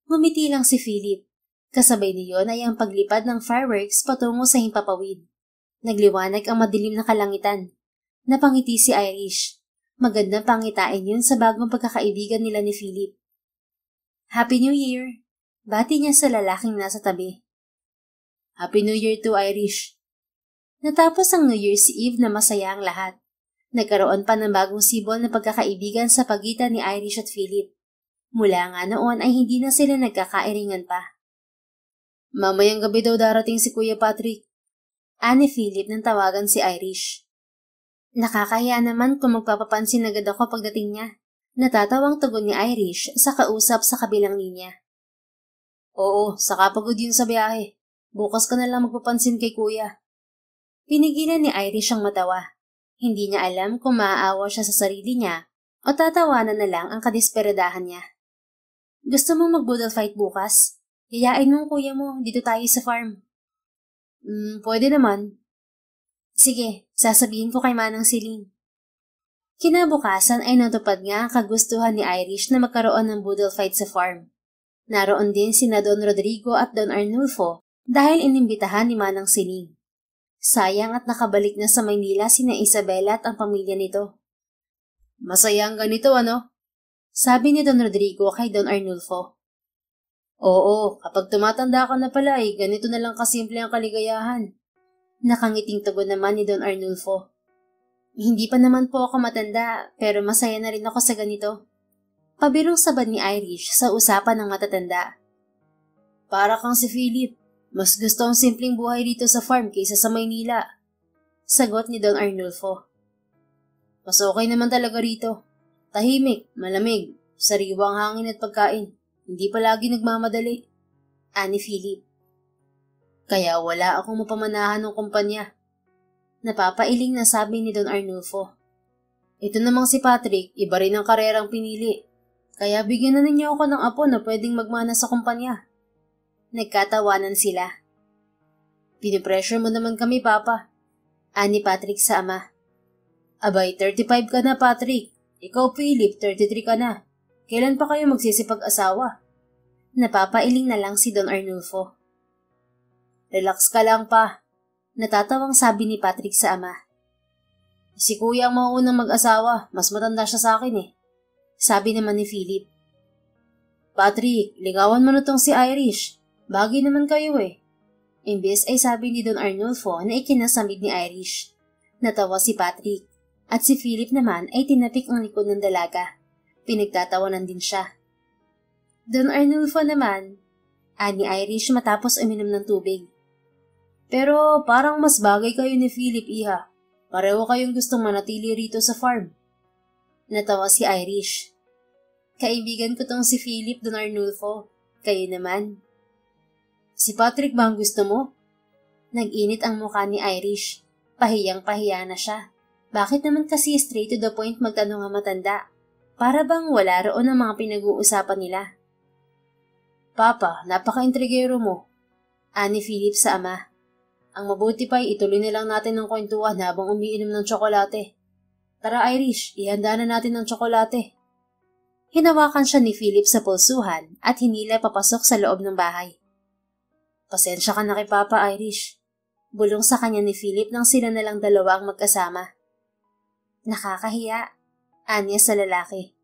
Ngumiti lang si Philip. Kasabay niyon ay ang paglipad ng fireworks patungo sa himpapawid. Nagliwanag ang madilim na kalangitan. Napangiti si Irish. Magandang pangitain yun sa bagong pagkakaibigan nila ni Philip. Happy New Year! Bati niya sa lalaking nasa tabi. Happy New Year to Irish! Natapos ang New Year's Eve na masaya ang lahat. Nagkaroon pa ng bagong sibol na pagkakaibigan sa pagitan ni Irish at Philip. Mula nga noon ay hindi na sila nagkakairingan pa. Mamayang gabi daw darating si Kuya Patrick. Ani Philip nang tawagan si Irish. Nakakahiya naman kung magpapapansin agad ako pagdating niya. Natatawang tugon ni Irish sa kausap sa kabilang linya. Oo, saka pagod yun sa biyahe. Bukas ka na lang magpapansin kay Kuya. Pinigilan ni Irish ang matawa. Hindi niya alam kung maaawa siya sa sarili niya o tatawanan na lang ang kadesperadahan niya. Gusto mong mag-boodle fight bukas? Yayain mo ang kuya mo, dito tayo sa farm. Pwede naman. Sige, sasabihin ko kay Manang Celine. Kinabukasan ay natupad nga ang kagustuhan ni Irish na magkaroon ng boodle fight sa farm. Naroon din sina Don Rodrigo at Don Arnulfo dahil inimbitahan ni Manang Celine. Sayang at nakabalik na sa Maynila sina Isabela at ang pamilya nito. Masaya ang ganito, ano? Sabi ni Don Rodrigo kay Don Arnulfo. Oo, kapag tumatanda ka na pala ganito na lang kasimple ang kaligayahan. Nakangiting tugon naman ni Don Arnulfo. Hindi pa naman po ako matanda, pero masaya na rin ako sa ganito. Pabirong sabad ni Irish sa usapan ng matatanda. Para kang si Philip, mas gusto ang simpleng buhay dito sa farm kaysa sa Maynila. Sagot ni Don Arnulfo. Mas okay naman talaga rito. Tahimik, malamig, sariwang hangin at pagkain. Hindi palagi nagmamadali. Ani Philip. Kaya wala akong mapamanahan ng kumpanya. Napapailing na sabi ni Don Arnulfo. Ito namang si Patrick, iba rin ang karerang pinili. Kaya bigyan na ninyo ako ng apo na pwedeng magmana sa kumpanya. Nagkatawanan sila. Pinipressure mo naman kami, Papa. Ani Patrick sa ama. Abay, 35 ka na, Patrick. Ikaw, Philip, 33 ka na. Kailan pa kayo magsisipag-asawa? Napapailing na lang si Don Arnulfo. Relax ka lang pa. Natatawang sabi ni Patrick sa ama. Si Kuya ang mauunang mag-asawa. Mas matanda siya sa akin Sabi naman ni Philip. Patrick, ligawan mo na tong si Irish. Bagay naman kayo Imbes ay sabi ni Don Arnulfo na ikinasamid ni Irish. Natawa si Patrick. At si Philip naman ay tinapik ang likod ng dalaga. Pinagtatawanan din siya. Don Arnulfo naman, ani Irish matapos uminom ng tubig. Pero parang mas bagay kayo ni Philip, iha. Pareho kayong gustong manatili rito sa farm. Natawa si Irish. Kaibigan ko tong si Philip, Don Arnulfo. Kayo naman. Si Patrick ba ang gusto mo? Nag-init ang mukha ni Irish. Pahiyang-pahiya na siya. Bakit naman kasi straight to the point magtanong ang matanda? Para bang wala roon ang mga pinag-uusapan nila? Papa, napaka-intrigero mo. Ani Philip sa ama. Ang mabuti pa'y ituloy na lang natin ng kwentuhan habang umiinom ng tsokolate. Tara Irish, ihanda na natin ng tsokolate. Hinawakan siya ni Philip sa pulsuhan at hinila papasok sa loob ng bahay. Pasensya ka na kay Papa Irish. Bulong sa kanya ni Philip nang sila na lang dalawa ang magkasama. Nakakahiya, anya sa lalaki.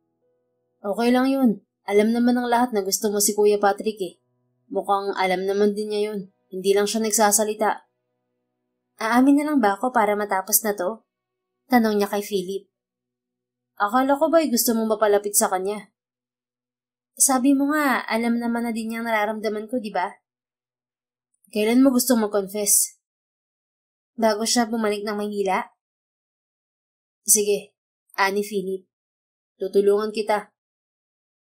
Okay lang yun. Alam naman ng lahat na gusto mo si Kuya Patrick Mukhang alam naman din niya yun. Hindi lang siya nagsasalita. Aamin na lang ba ako para matapos na to? Tanong niya kay Philip. Akala ko ba'y gusto mong mapalapit sa kanya? Sabi mo nga, alam naman na din niyang nararamdaman ko, di ba? Kailan mo gustong mag-confess? Bago siya bumalik ng Maynila? Sige, ani Philip. Tutulungan kita.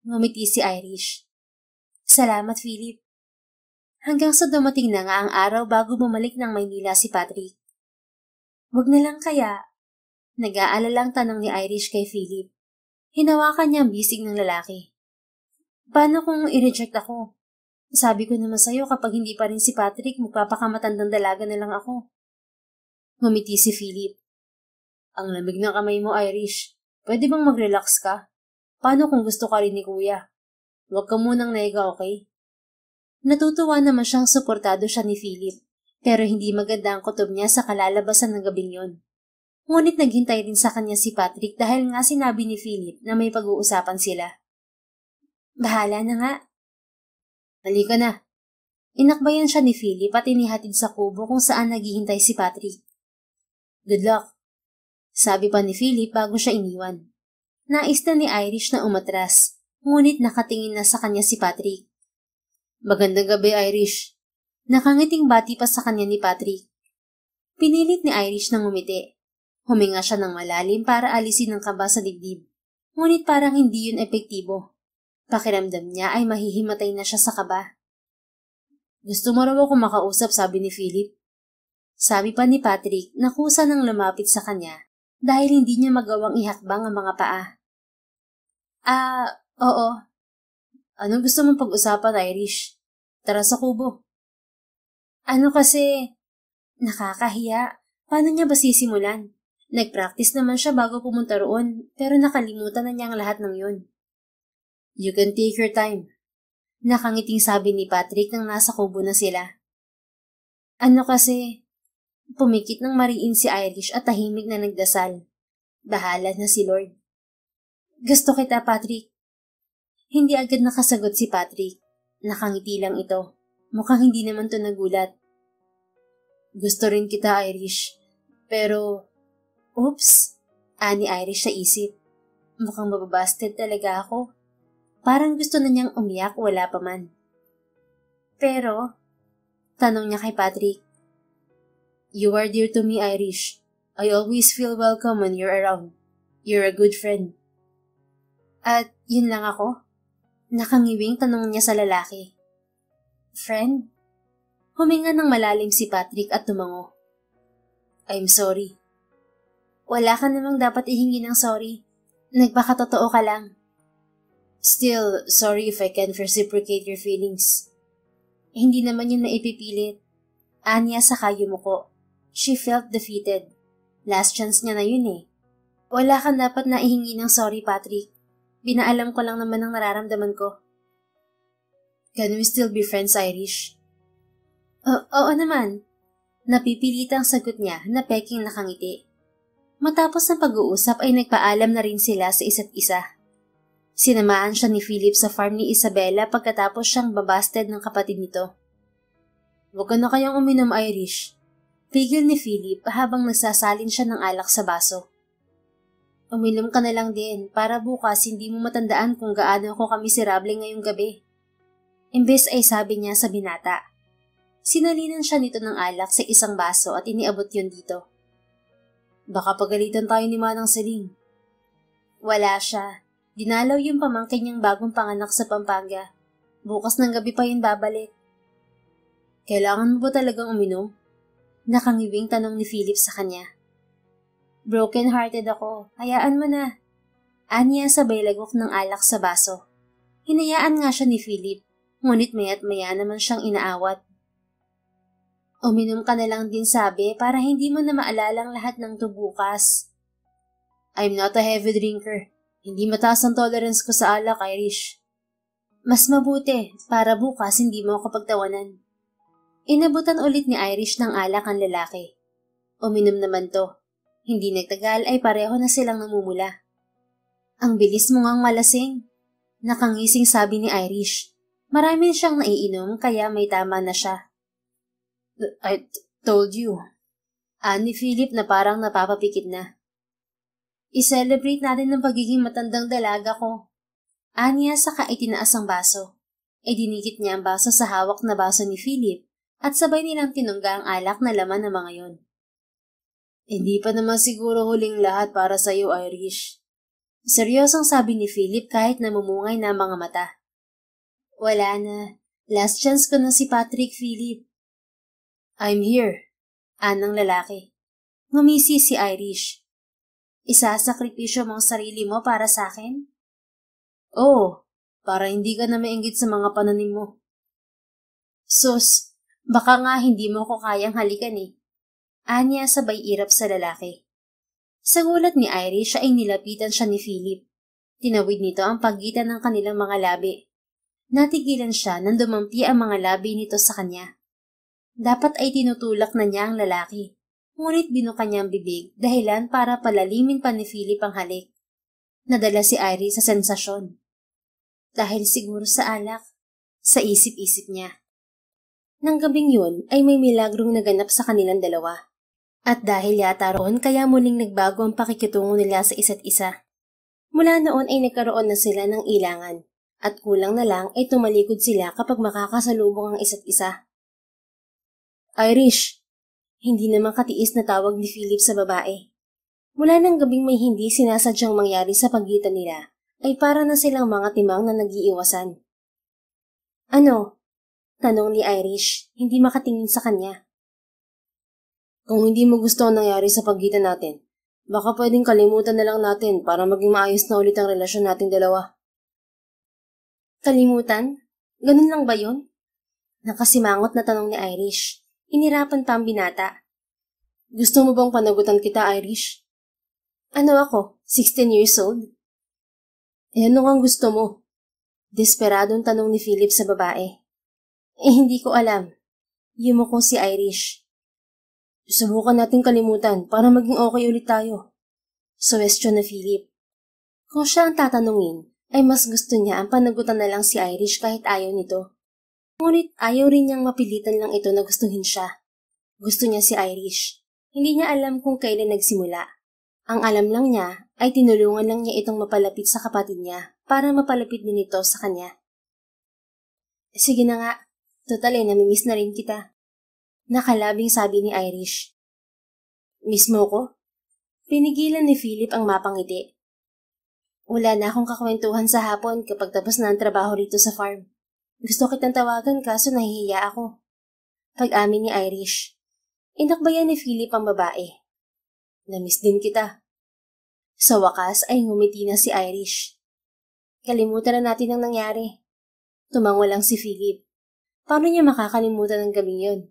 Ngumiti si Irish. Salamat, Philip. Hanggang sa dumating na nga ang araw bago bumalik ng Maynila si Patrick. Wag na lang kaya? Nag-aalalang tanong ni Irish kay Philip. Hinawakan niya ang bisig ng lalaki. Paano kung i-reject ako? Sabi ko naman sa'yo kapag hindi pa rin si Patrick, magpapakamatandang dalaga na lang ako. Ngumiti si Philip. Ang lamig ng kamay mo, Irish. Pwede bang mag-relax ka? Paano kung gusto ka rin ni Kuya? Huwag ka munang naiga, okay? Natutuwa naman siyang suportado siya ni Philip, pero hindi maganda ang kutob niya sa kalalabasan ng gabing yon. Ngunit naghintay din sa kanya si Patrick dahil nga sinabi ni Philip na may pag-uusapan sila. Bahala na nga. Halika na. Inakbayan siya ni Philip at inihatid sa kubo kung saan naghihintay si Patrick. Good luck. Sabi pa ni Philip bago siya iniwan. Nais na ni Irish na umatras, ngunit nakatingin na sa kanya si Patrick. Magandang gabi, Irish. Nakangiting bati pa sa kanya ni Patrick. Pinilit ni Irish na ngumiti. Huminga siya ng malalim para alisin ang kaba sa dibdib. Ngunit parang hindi yun epektibo. Pakiramdam niya ay mahihimatay na siya sa kaba. Gusto mo raw ako makausap, sabi ni Philip. Sabi pa ni Patrick na kusa nang lumapit sa kanya dahil hindi niya magawang ihakbang ang mga paa. Oo. Anong gusto mong pag-usapan, Irish? Tara sa kubo. Ano kasi, nakakahiya. Paano niya ba sisimulan? Nag-practice naman siya bago pumunta roon, pero nakalimutan na niya ang lahat ng yun. You can take your time. Nakangiting sabi ni Patrick nang nasa kubo na sila. Ano kasi, pumikit ng mariin si Irish at tahimik na nagdasal. Bahala na si Lord. Gusto kita, Patrick. Hindi agad nakasagot si Patrick. Nakangiti lang ito. Mukhang hindi naman to nagulat. Gusto rin kita, Irish. Pero, oops, ani Irish sa isip. Mukhang mababasted talaga ako. Parang gusto na niyang umiyak, wala pa man. Pero, tanong niya kay Patrick. You are dear to me, Irish. I always feel welcome when you're around. You're a good friend. At yun lang ako? Nakangiwing tanong niya sa lalaki. Friend? Huminga ng malalim si Patrick at tumango. I'm sorry. Wala ka namang dapat ihingi ng sorry. Nagpakatotoo ka lang. Still, sorry if I can't reciprocate your feelings. Hindi naman yun naipipilit. Anya sa kayumuko. She felt defeated. Last chance niya na yun eh. Wala kang dapat na ihingi ng sorry, Patrick. Binaalam ko lang naman ang nararamdaman ko. Can we still be friends, Irish? Oo naman. Napipilitang sagot niya na peking nakangiti. Matapos ng pag-uusap ay nagpaalam na rin sila sa isa't isa. Sinamahan siya ni Philip sa farm ni Isabella pagkatapos siyang babasted ng kapatid nito. Huwag ka na kayang uminom, Irish. Pigil ni Philip habang nagsasalin siya ng alak sa baso. Uminom ka na lang din para bukas hindi mo matandaan kung gaano ako kamiserable ngayong gabi. Imbes ay sabi niya sa binata. Sinalinan siya nito ng alak sa isang baso at iniabot yun dito. Baka pagalitan tayo ni Manang Celine. Wala siya. Dinalaw yung pamangkin niyang bagong panganak sa Pampanga. Bukas ng gabi pa yun babalik. Kailangan mo ba talagang uminom? Nakangiwing tanong ni Philip sa kanya. Broken-hearted ako. Hayaan mo na. Anya sabay lagok ng alak sa baso. Hinayaan nga siya ni Philip, ngunit maya't maya naman siyang inaawat. Uminom ka na lang din sabi para hindi mo na maalala ang lahat ng bukas. I'm not a heavy drinker. Hindi mataas ang tolerance ko sa alak, Irish. Mas mabuti para bukas hindi mo ako pagtawanan. Inabutan ulit ni Irish ng alak ang lalaki. Uminom naman to. Hindi nagtagal ay pareho na silang namumula. Ang bilis mo ngang malasing. Nakangising sabi ni Irish. Marami siyang naiinom kaya may tama na siya. I told you. Ani Philip na parang napapapikit na. I-celebrate natin ang pagiging matandang dalaga ko. Anya saka itinaas ang baso. Dinikit niya ang baso sa hawak na baso ni Philip at sabay nilang tinungga ang alak na laman ng mga yon. Hindi pa naman siguro huling lahat para sa iyo, Irish. Seryosong sabi ni Philip kahit namumungay na ang mga mata. Wala na. Last chance ko na si Patrick, Philip. I'm here. Anang lalaki. Ngumisi si Irish. Isasakripisyo mo ang sarili mo para sa akin? Oo, para hindi ka na mainggit sa mga pananim mo. Sus, baka nga hindi mo ko kayang halikan eh. Anya sabay irap sa lalaki. Sa gulat ni Irish ay nilapitan siya ni Philip. Tinawid nito ang pagitan ng kanilang mga labi. Natigilan siya nang dumampi ang mga labi nito sa kanya. Dapat ay tinutulak na niya ang lalaki. Ngunit binuka niya ang bibig dahilan para palalimin pa ni Philip ang halik. Nadala si Iris sa sensasyon. Dahil siguro sa alak, sa isip-isip niya. Nang gabing yun ay may milagrong naganap sa kanilang dalawa. At dahil yata roon kaya muling nagbago ang pakikitungo nila sa isa't isa. Mula noon ay nagkaroon na sila ng ilangan. At kulang na lang ay tumalikod sila kapag makakasalubong ang isa't isa. Irish, hindi naman katiis na tawag ni Philip sa babae. Mula ng gabing may hindi sinasadyang mangyari sa pagitan nila, ay para na silang mga timang na nag-iiwasan. Ano? Tanong ni Irish, hindi makatingin sa kanya. Kung hindi mo gusto ang nangyari sa pagitan natin, baka pwedeng kalimutan na lang natin para maging maayos na ulit ang relasyon nating dalawa. Kalimutan? Ganun lang ba yun? Nakasimangot na tanong ni Irish. Hinirapan pa ang binata. Gusto mo bang panagutan kita, Irish? Ano ako? 16 years old? Ano kang gusto mo? Desperadong tanong ni Philip sa babae. Hindi ko alam. Yumuko si Irish. Subukan natin kalimutan para maging okay ulit tayo. Suwestyon na Philip. Kung siya ang tatanungin, ay mas gusto niya ang panagutan na lang si Irish kahit ayaw nito. Ngunit ayaw rin niyang mapilitan lang ito na gustuhin siya. Gusto niya si Irish. Hindi niya alam kung kailan nagsimula. Ang alam lang niya ay tinulungan lang niya itong mapalapit sa kapatid niya para mapalapit din ito sa kanya. Sige na nga, total namimiss na rin kita. Nakalabing sabi ni Irish. Miss mo ko? Pinigilan ni Philip ang mapangiti. Wala na akong kakwentuhan sa hapon kapag tapos na ang trabaho rito sa farm. Gusto kitang tawagan kaso nahihiya ako. Pag-amin ni Irish. Inakbayan ni Philip ang babae. Namiss din kita. Sa wakas ay ngumiti na si Irish. Kalimutan na natin ang nangyari. Tumango lang si Philip. Paano niya makakalimutan ang gabing yun?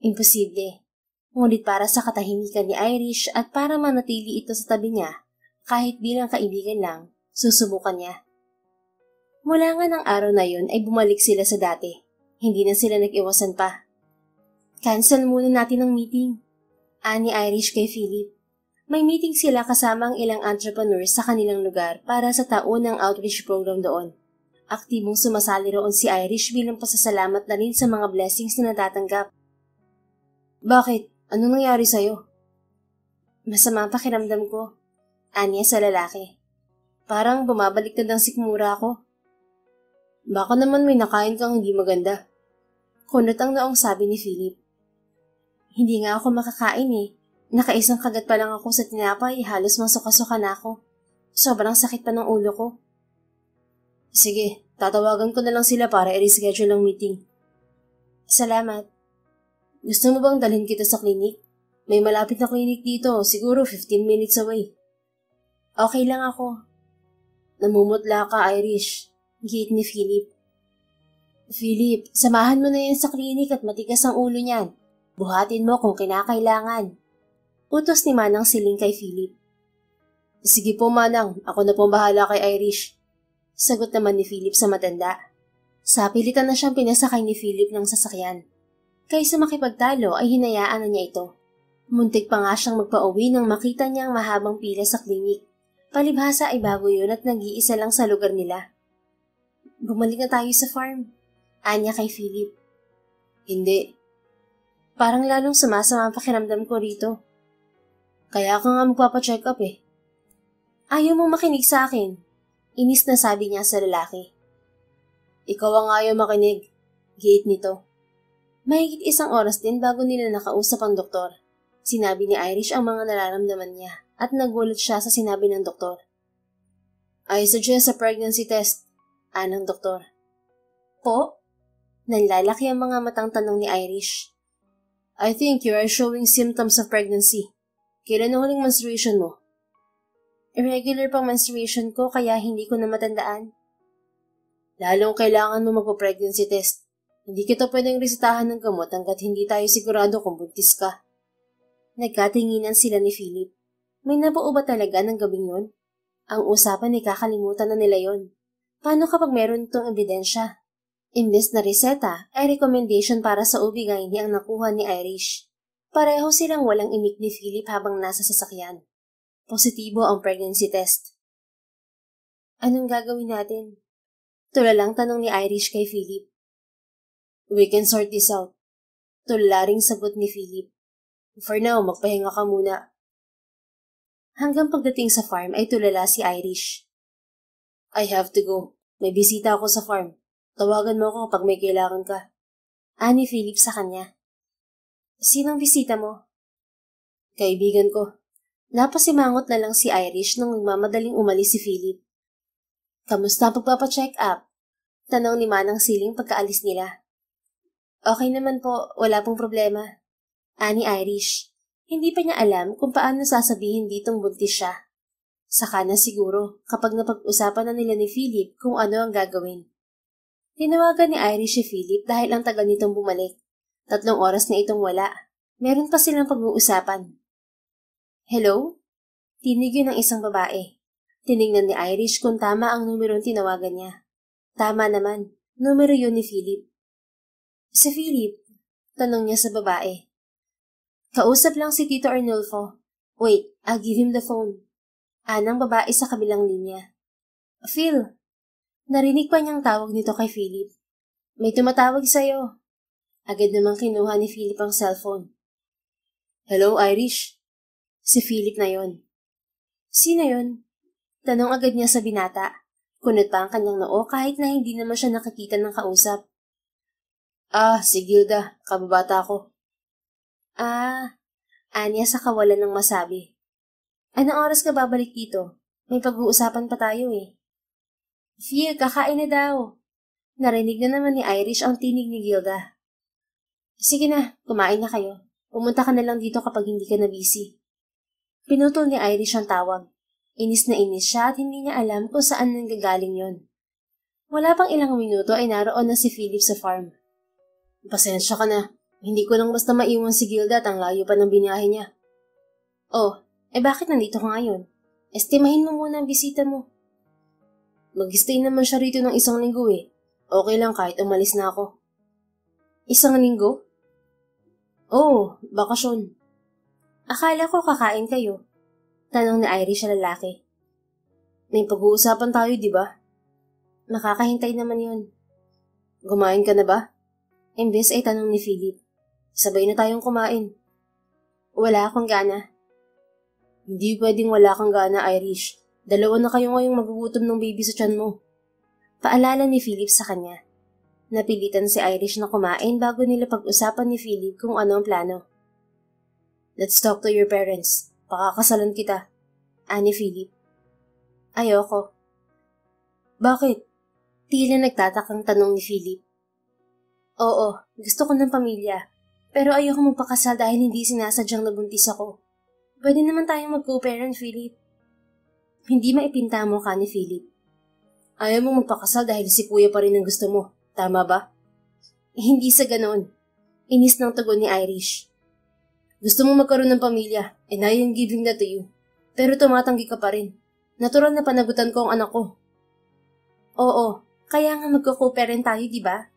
Imposible. Ngunit para sa katahimikan ni Irish at para manatili ito sa tabi niya, kahit bilang kaibigan lang, susubukan niya. Mula nga ng araw na yun ay bumalik sila sa dati. Hindi na sila nag-iwasan pa. Cancel muna natin ang meeting. Ani Irish kay Philip. May meeting sila kasama ang ilang entrepreneurs sa kanilang lugar para sa taunang outreach program doon. Aktibong sumasali roon si Irish bilang pasasalamat na rin sa mga blessings na natatanggap. Bakit? Anong nangyari sa'yo? Masama ang pakiramdam ko. Anya sa lalaki. Parang bumabaliktad ang sikmura ko. Baka naman may nakain kang hindi maganda. Kunot ang noong sabi ni Philip. Hindi nga ako makakain eh. Nakaisang kagat pa lang ako sa tinapay, halos masuka-suka na ako. Sobrang sakit pa ng ulo ko. Sige, tatawagan ko na lang sila para i-reschedule ang meeting. Salamat. Gusto mo bang dalhin kita sa klinik? May malapit na klinik dito, siguro 15 minutes away. Okay lang ako. Namumutla ka, Irish. Giit ni Philip. Philip, samahan mo na yan sa klinik at matigas ang ulo niyan. Buhatin mo kung kinakailangan. Utos ni Manang Siling kay Philip. Sige po, Manang. Ako na po bahala kay Irish. Sagot naman ni Philip sa matanda. Sa pilitan na siyang pinasakay ni Philip ng sasakyan. Kaysa makipagtalo ay hinayaan na niya ito. Muntik pa nga siyang magpa-uwi nang makita niya ang mahabang pila sa klinik. Palibhasa ay bago yun at nag-iisa lang sa lugar nila. Bumalik na tayo sa farm. Anya kay Philip. Hindi. Parang lalong sumasama ang pakiramdam ko rito. Kaya ka nga magpapacheck up eh. Ayaw mo makinig sa akin. Inis na sabi niya sa lalaki. Ikaw ang ayaw makinig. Giit nito. Mahigit 1 oras din bago nila nakausap ang doktor. Sinabi ni Irish ang mga nararamdaman niya at nagulat siya sa sinabi ng doktor. I suggest a pregnancy test, anang doktor. Po? Nanlalaki ang mga matang tanong ni Irish. I think you are showing symptoms of pregnancy. Kailan ang huling menstruation mo? Irregular pang menstruation ko kaya hindi ko na matandaan. Lalong kailangan mo magpa-pregnancy test. Hindi kita pwedeng resetahan ng gamot hanggat hindi tayo sigurado kung buntis ka. Nagkatinginan sila ni Philip. May nabuo ba talaga ng gabing yun? Ang usapan ay kakalimutan na nila yon. Paano kapag meron itong ebidensya? Imbes na reseta ay recommendation para sa OB-GYN ang nakuha ni Irish. Pareho silang walang imik ni Philip habang nasa sasakyan. Positibo ang pregnancy test. Anong gagawin natin? Tulalang tanong ni Irish kay Philip. We can sort this out. Tularing sagot ni Philip. For now, magpahinga ka muna. Hanggang pagdating sa farm ay tulala si Irish. I have to go. May bisita ako sa farm. Tawagan mo ako kapag may kailangan ka. Ani Philip sa kanya. Sinong bisita mo? Kaibigan ko. Napasimangot na lang si Irish nung nagmamadaling umalis si Philip. Kamusta pagpapacheck up? Tanong ni Manang Siling pagkaalis nila. Okay naman po, wala pong problema. Ani Irish. Hindi pa niya alam kung paano sasabihin ditong buntis siya. Saka na siguro kapag napag-usapan na nila ni Philip kung ano ang gagawin. Tinawagan ni Irish si Philip dahil ang tagal nitong bumalik. 3 oras na itong wala. Meron pa silang pag-uusapan. Hello? Tinig yun ng isang babae. Tinignan ni Irish kung tama ang numerong tinawagan niya. Tama naman, numero yun ni Philip. Si Philip, tanong niya sa babae. Kausap lang si Tito Arnulfo. Wait, I'll give him the phone. Anang babae sa kabilang linya. Phil, narinig pa niyang tawag nito kay Philip. May tumatawag sa'yo. Agad namang kinuha ni Philip ang cellphone. Hello, Irish? Si Philip na yon. Sino yon? Tanong agad niya sa binata. Kunot pa ang kanyang noo kahit na hindi naman siya nakakita ng kausap. Si Gilda. Kababata ko. Anya sa kawalan ng masabi. Anong oras ka babalik dito? May pag-uusapan pa tayo eh. Phil, kakain na daw. Narinig na naman ni Irish ang tinig ni Gilda. Sige na, kumain na kayo. Pumunta ka na lang dito kapag hindi ka na busy. Pinutol ni Irish ang tawag. Inis na inis siya at hindi niya alam kung saan nanggagaling yon. Wala pang ilang minuto ay naroon na si Philip sa farm. Pasensya ka na. Hindi ko lang basta maiwan si Gilda at ang layo pa ng biniyahe niya. Bakit nandito ka ngayon? Estimahin mo muna ang bisita mo. Mag-stay naman siya rito ng 1 linggo eh. Okay lang kahit umalis na ako. 1 linggo? Oo, bakasyon. Akala ko kakain kayo. Tanong ni Irish sa lalaki. May pag-uusapan tayo, di ba? Nakakahintay naman yun. Kumain ka na ba? Imbes ay tanong ni Philip. Sabay na tayong kumain. Wala akong gana. Hindi pwedeng wala kang gana, Irish. 2 na kayo ngayong magugutom ng baby sa tiyan mo. Paalala ni Philip sa kanya. Napilitan si Irish na kumain bago nila pag-usapan ni Philip kung ano ang plano. Let's talk to your parents. Pakakasalan kita. Ani Philip. Ayoko. Bakit? Tila nagtatakang tanong ni Philip. Oo, gusto ko ng pamilya. Pero ayoko magpakasal dahil hindi sinasadyang nabuntis ako. Pwede naman tayong mag-co-parent, Philip. Hindi maipinta mo ka ni Philip. Ayaw mo magpakasal dahil si kuya pa rin ang gusto mo. Tama ba? Hindi sa ganon. Inis ng tugon ni Irish. Gusto mo magkaroon ng pamilya and I am giving that to you. Pero tumatanggi ka pa rin. Natural na panagutan ko ang anak ko. Oo, kaya nga magko-co-parent tayo, di ba?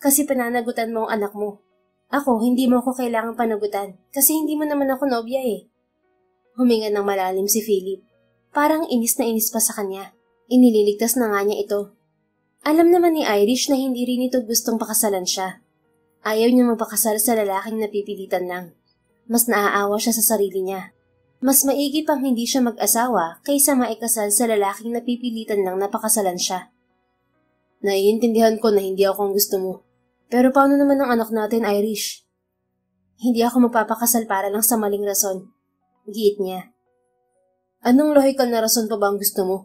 Kasi pananagutan mo ang anak mo. Ako, hindi mo ako kailangang panagutan kasi hindi mo naman ako nobya eh. Huminga ng malalim si Philip. Parang inis na inis pa sa kanya. Inililigtas na nga niya ito. Alam naman ni Irish na hindi rin ito gustong pakasalan siya. Ayaw niya magpakasal sa lalaking napipilitan lang. Mas naaawa siya sa sarili niya. Mas maigi pang hindi siya mag-asawa kaysa maikasal sa lalaking napipilitan lang napakasalan siya. Naiintindihan ko na hindi ako ang gusto mo. Pero paano naman ang anak natin, Irish? Hindi ako magpapakasal para lang sa maling rason. Giit niya. Anong lohikal na rason pa ba ang gusto mo?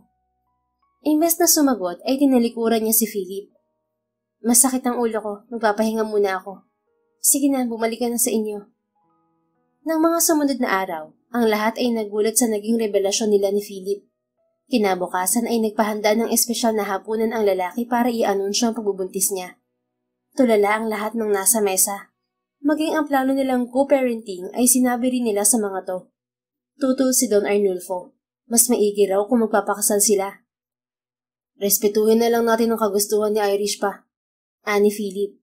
Imbes na sumagot ay tinalikuran niya si Philip. Masakit ang ulo ko, magpapahinga muna ako. Sige na, bumalik ka na sa inyo. Nang mga sumunod na araw, ang lahat ay nagulat sa naging revelasyon nila ni Philip. Kinabukasan ay nagpahanda ng espesyal na hapunan ang lalaki para i-anunsyo ang pagbubuntis niya. Tulala ang lahat ng nasa mesa. Maging ang plano nilang co-parenting ay sinabi rin nila sa mga to. Tutol si Don Arnulfo. Mas maigi raw kung magpapakasal sila. Respetuhin na lang natin ang kagustuhan ni Irish pa. Ani Philip.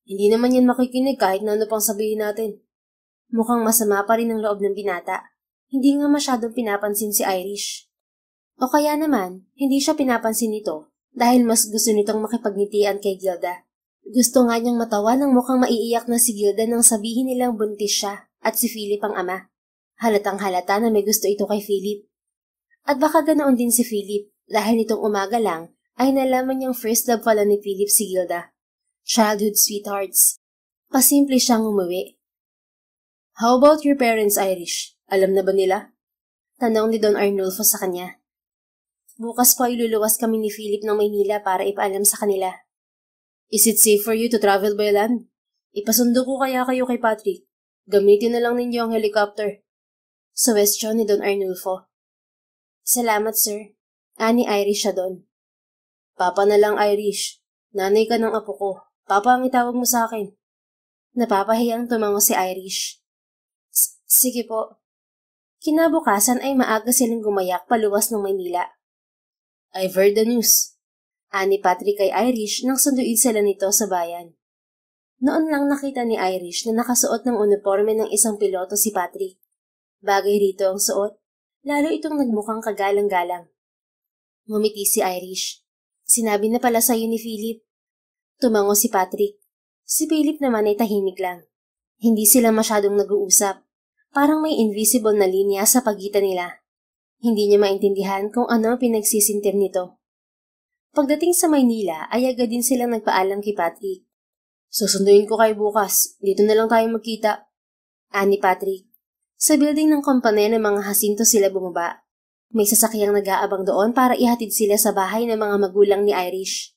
Hindi naman yan makikinig kahit na ano pang sabihin natin. Mukhang masama pa rin ang loob ng binata. Hindi nga masyadong pinapansin si Irish. O kaya naman, hindi siya pinapansin nito dahil mas gusto nitong makipagngitian kay Gilda. Gusto nga niyang matawa ng mukhang maiiyak na si Gilda nang sabihin nilang buntis siya at si Philip ang ama. Halatang halata na may gusto ito kay Philip. At baka ganoon din si Philip dahil nitong umaga lang ay nalaman niyang first love pala ni Philip si Gilda. Childhood sweethearts. Pasimple siyang umuwi. How about your parents, Irish? Alam na ba nila? Tanong ni Don Arnulfo sa kanya. Bukas po ay luluwas kami ni Philip ng Maynila para ipaalam sa kanila. Is it safe for you to travel by land? Ipasundo ko kaya kayo kay Patrick. Gamitin na lang ninyo ang helicopter. Suwestyon ni Don Arnulfo. Salamat, sir. Ani Irish siya doon. Papa na lang, Irish. Nanay ka ng apo ko. Papa ang itawag mo sa akin. Napapahiyang tumango si Irish. Sige po. Kinabukasan ay maaga silang gumayak paluwas ng Maynila. I've heard the news. Ani Patrick kay Irish nang sunduin sila nito sa bayan. Noon lang nakita ni Irish na nakasuot ng uniforme ng isang piloto si Patrick. Bagay rito ang suot, lalo itong nagmukhang kagalang-galang. Ngumiti si Irish. Sinabi na pala sa'yo ni Philip. Tumango si Patrick. Si Philip naman ay tahimik lang. Hindi sila masyadong nag-uusap. Parang may invisible na linya sa pagitan nila. Hindi niya maintindihan kung ano ang pinagsisintir nito. Pagdating sa Maynila ay agad din silang nagpaalam kay Patrick. Susunduin ko kayo bukas. Dito na lang tayo magkita. Ani Patrick. Sa building ng kumpanya ng mga Jacinto sila bumaba. May sasakyang nag-aabang doon para ihatid sila sa bahay ng mga magulang ni Irish.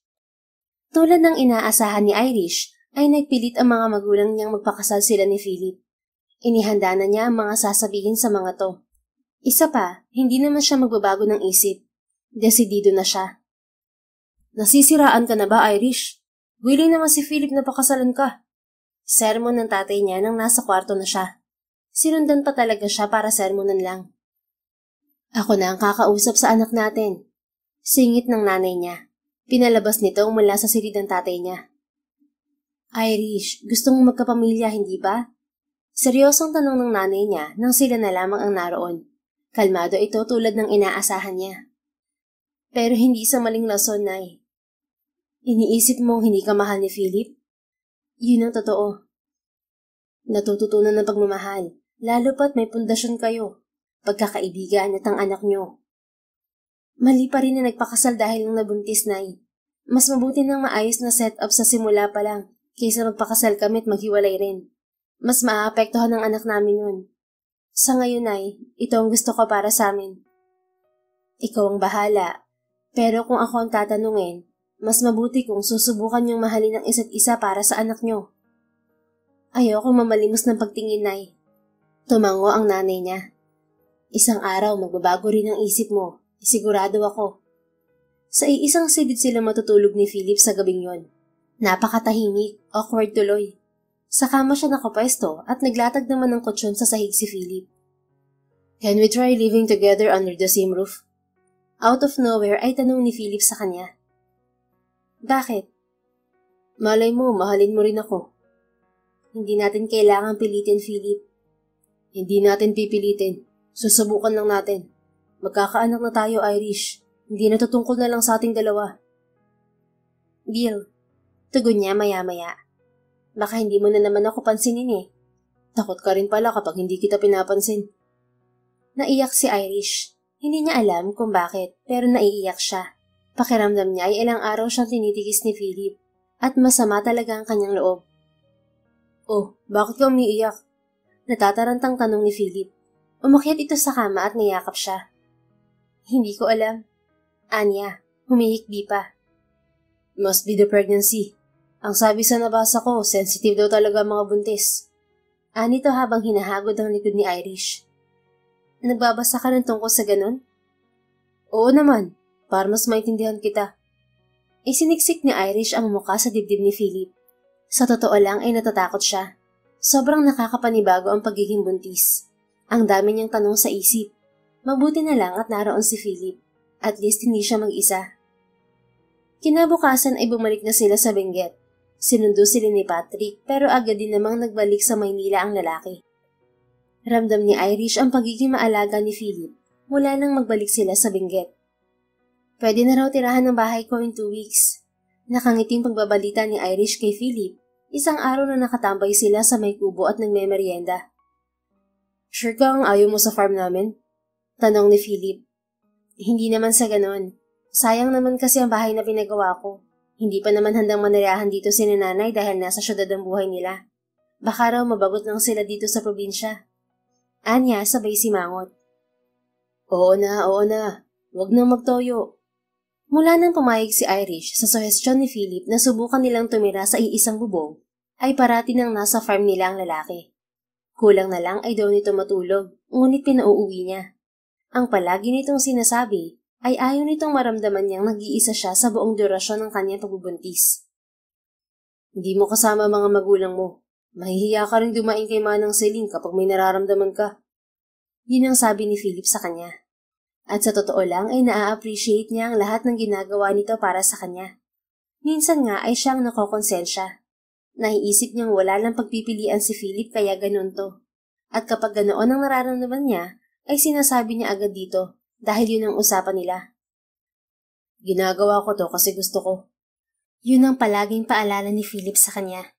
Tulad ng inaasahan ni Irish, ay nagpilit ang mga magulang niyang magpakasal sila ni Philip. Inihanda na niya ang mga sasabihin sa mga to. Isa pa, hindi naman siya magbabago ng isip. Desidido na siya. Nasisiraan ka na ba, Irish? Willing naman si Philip na pakasalan ka. Sermon ng tatay niya nang nasa kwarto na siya. Sinundan pa talaga siya para sermonan lang. Ako na ang kakausap sa anak natin. Singit ng nanay niya. Pinalabas nito mula sa silid ng tatay niya. Irish, gusto mong magkapamilya, hindi ba? Seryosong tanong ng nanay niya nang sila na lamang ang naroon. Kalmado ito tulad ng inaasahan niya. Pero hindi sa maling rason, Nay. Iniisip mong hindi ka mahal ni Philip? Yun ang totoo. Natututunan ng pagmamahal, lalo pat may pundasyon kayo, pagkakaibigan at ang anak nyo. Mali pa rin na nagpakasal dahil ng nabuntis, Nay. Mas mabuti nang maayos na setup sa simula pa lang, kaysa magpakasal kami at maghiwalay rin. Mas maaapektuhan ng anak namin nun. Sa ngayon, Nay, ito ang gusto ko para sa amin. Ikaw ang bahala, pero kung ako ang tatanungin, mas mabuti kung susubukan niyong mahalin ang isa't isa para sa anak niyo. Ayoko mamalimos ng pagtingin, Nay. Tumango ang nanay niya. Isang araw magbabago rin ang isip mo, sigurado ako. Sa iisang silid sila matutulog ni Philip sa gabing yon. Napakatahimik, awkward tuloy. Sa kama siya nakapwesto at naglatag naman ng kutsyon sa sahig si Philip. Can we try living together under the same roof? Out of nowhere ay tanong ni Philip sa kanya. Bakit? Malay mo, mahalin mo rin ako. Hindi natin kailangang pilitin, Philip. Hindi natin pipilitin. Susubukan lang natin. Magkakaanak na tayo, Irish. Hindi natutungkol na lang sa ating dalawa. Bill, tugon niya maya-maya. Baka hindi mo na naman ako pansinin eh. Takot ka rin pala kapag hindi kita pinapansin. Naiyak si Irish. Hindi niya alam kung bakit, pero naiiyak siya. Pakiramdam niya ay ilang araw siyang tinitigis ni Philip at masama talaga ang kanyang loob. Oh, bakit ka umiiyak? Natatarantang tanong ni Philip. Umakyat ito sa kama at niyakap siya. Hindi ko alam. Anya, humihikbi pa. Must be the pregnancy. Ang sabi sa nabasa ko, sensitive daw talaga ang mga buntis. Anito habang hinahagod ang likod ni Irish. Nagbabasa ka ng tungkol sa ganun? Oo naman, para mas maintindihan kita. Isiniksik ni Irish ang mukha sa dibdib ni Philip. Sa totoo lang ay natatakot siya. Sobrang nakakapanibago ang pagiging buntis. Ang dami niyang tanong sa isip. Mabuti na lang at naroon si Philip. At least hindi siya mag-isa. Kinabukasan ay bumalik na sila sa Benguet. Sinundo sila ni Patrick pero agad din namang nagbalik sa Maynila ang lalaki. Ramdam ni Irish ang pagiging maalaga ni Philip mula nang magbalik sila sa Benguet. Pwede na raw tirahan ng bahay ko in 2 weeks. Nakangiting pagbabalita ni Irish kay Philip, isang araw na nakatambay sila sa may kubo at nagmemeryenda. Sure kang ayaw mo sa farm namin? Tanong ni Philip. Hindi naman sa ganon. Sayang naman kasi ang bahay na pinagawa ko. Hindi pa naman handang manirahan dito si nanay dahil nasa syudad ang buhay nila. Baka raw mabagot lang sila dito sa probinsya. Anya, sabay simangot. Oo na. Huwag nang magtoyo. Mula nang pumayag si Irish sa suhestyon ni Philip na subukan nilang tumira sa iisang bubong, ay parati nang nasa farm nila ang lalaki. Kulang na lang ay daw nito matulog, ngunit pinauuwi niya. Ang palagi nitong sinasabi ay ayaw nitong maramdaman niyang nag-iisa siya sa buong durasyon ng kanyang pagbubuntis. Hindi mo kasama mga magulang mo. Mahihiya ka rin dumaing kay Manang Celine kapag may nararamdaman ka. Yun ang sabi ni Philip sa kanya. At sa totoo lang ay naa-appreciate niya ang lahat ng ginagawa nito para sa kanya. Minsan nga ay siyang nakokonsensya. Naiisip niyang wala lang pagpipilian si Philip kaya ganun to. At kapag ganoon ang nararamdaman niya, ay sinasabi niya agad dito. Dahil yun ang usapan nila. Ginagawa ko to kasi gusto ko. Yun ang palaging paalala ni Philip sa kanya.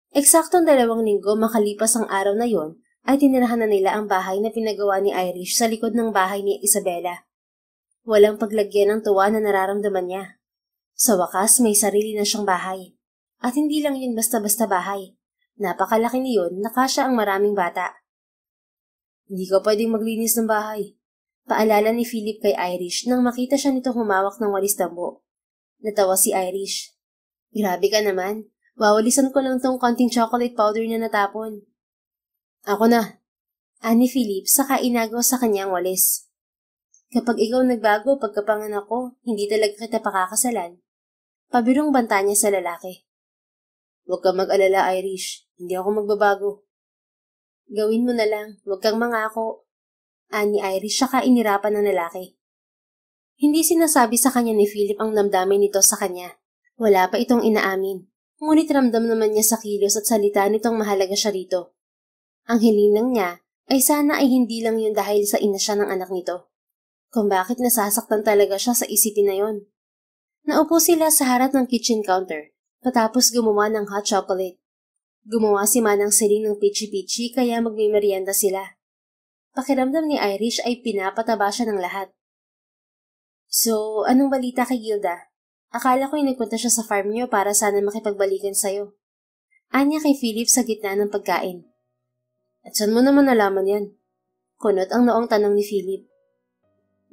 Eksaktong 2 linggo makalipas ang araw na yon, ay tinirahan na nila ang bahay na pinagawa ni Irish sa likod ng bahay ni Isabela. Walang paglagyan ng tuwa na nararamdaman niya. Sa wakas may sarili na siyang bahay. At hindi lang yun basta-basta bahay. Napakalaki niyon na kasya ang maraming bata. Hindi ka pwedeng maglinis ng bahay. Paalala ni Philip kay Irish nang makita siya nitong humawak ng walis dambo. Natawa si Irish. Grabe ka naman. Wawalisan ko lang tong konting chocolate powder na natapon. Ako na. Ani Philip saka inagaw sa kanyang walis. Kapag ikaw nagbago pagkapanganak ko, hindi talaga kita pakakasalan. Pabirong banta niya sa lalaki. Huwag kang mag-alala, Irish. Hindi ako magbabago. Gawin mo na lang. Huwag kang mangako. Ani Irish saka inirapan ng lalaki. Hindi sinasabi sa kanya ni Philip ang damdamin nito sa kanya. Wala pa itong inaamin. Ngunit ramdam naman niya sa kilos at salita nitong mahalaga siya rito. Ang hiling niya ay sana ay hindi lang yun dahil sa ina siya ng anak nito. Kung bakit nasasaktan talaga siya sa isipin na yon. Naupo sila sa harap ng kitchen counter patapos gumawa ng hot chocolate. Gumawa si Manang Celine ng pichi-pichi kaya magmimerienda sila. Pakiramdam ni Irish ay pinapataba siya ng lahat. So, anong balita kay Gilda? Akala ko ay nagpunta siya sa farm niyo para sana makipagbalikan sa'yo. Anya kay Philip sa gitna ng pagkain. At saan mo naman nalaman yan? Kunot ang noong tanong ni Philip.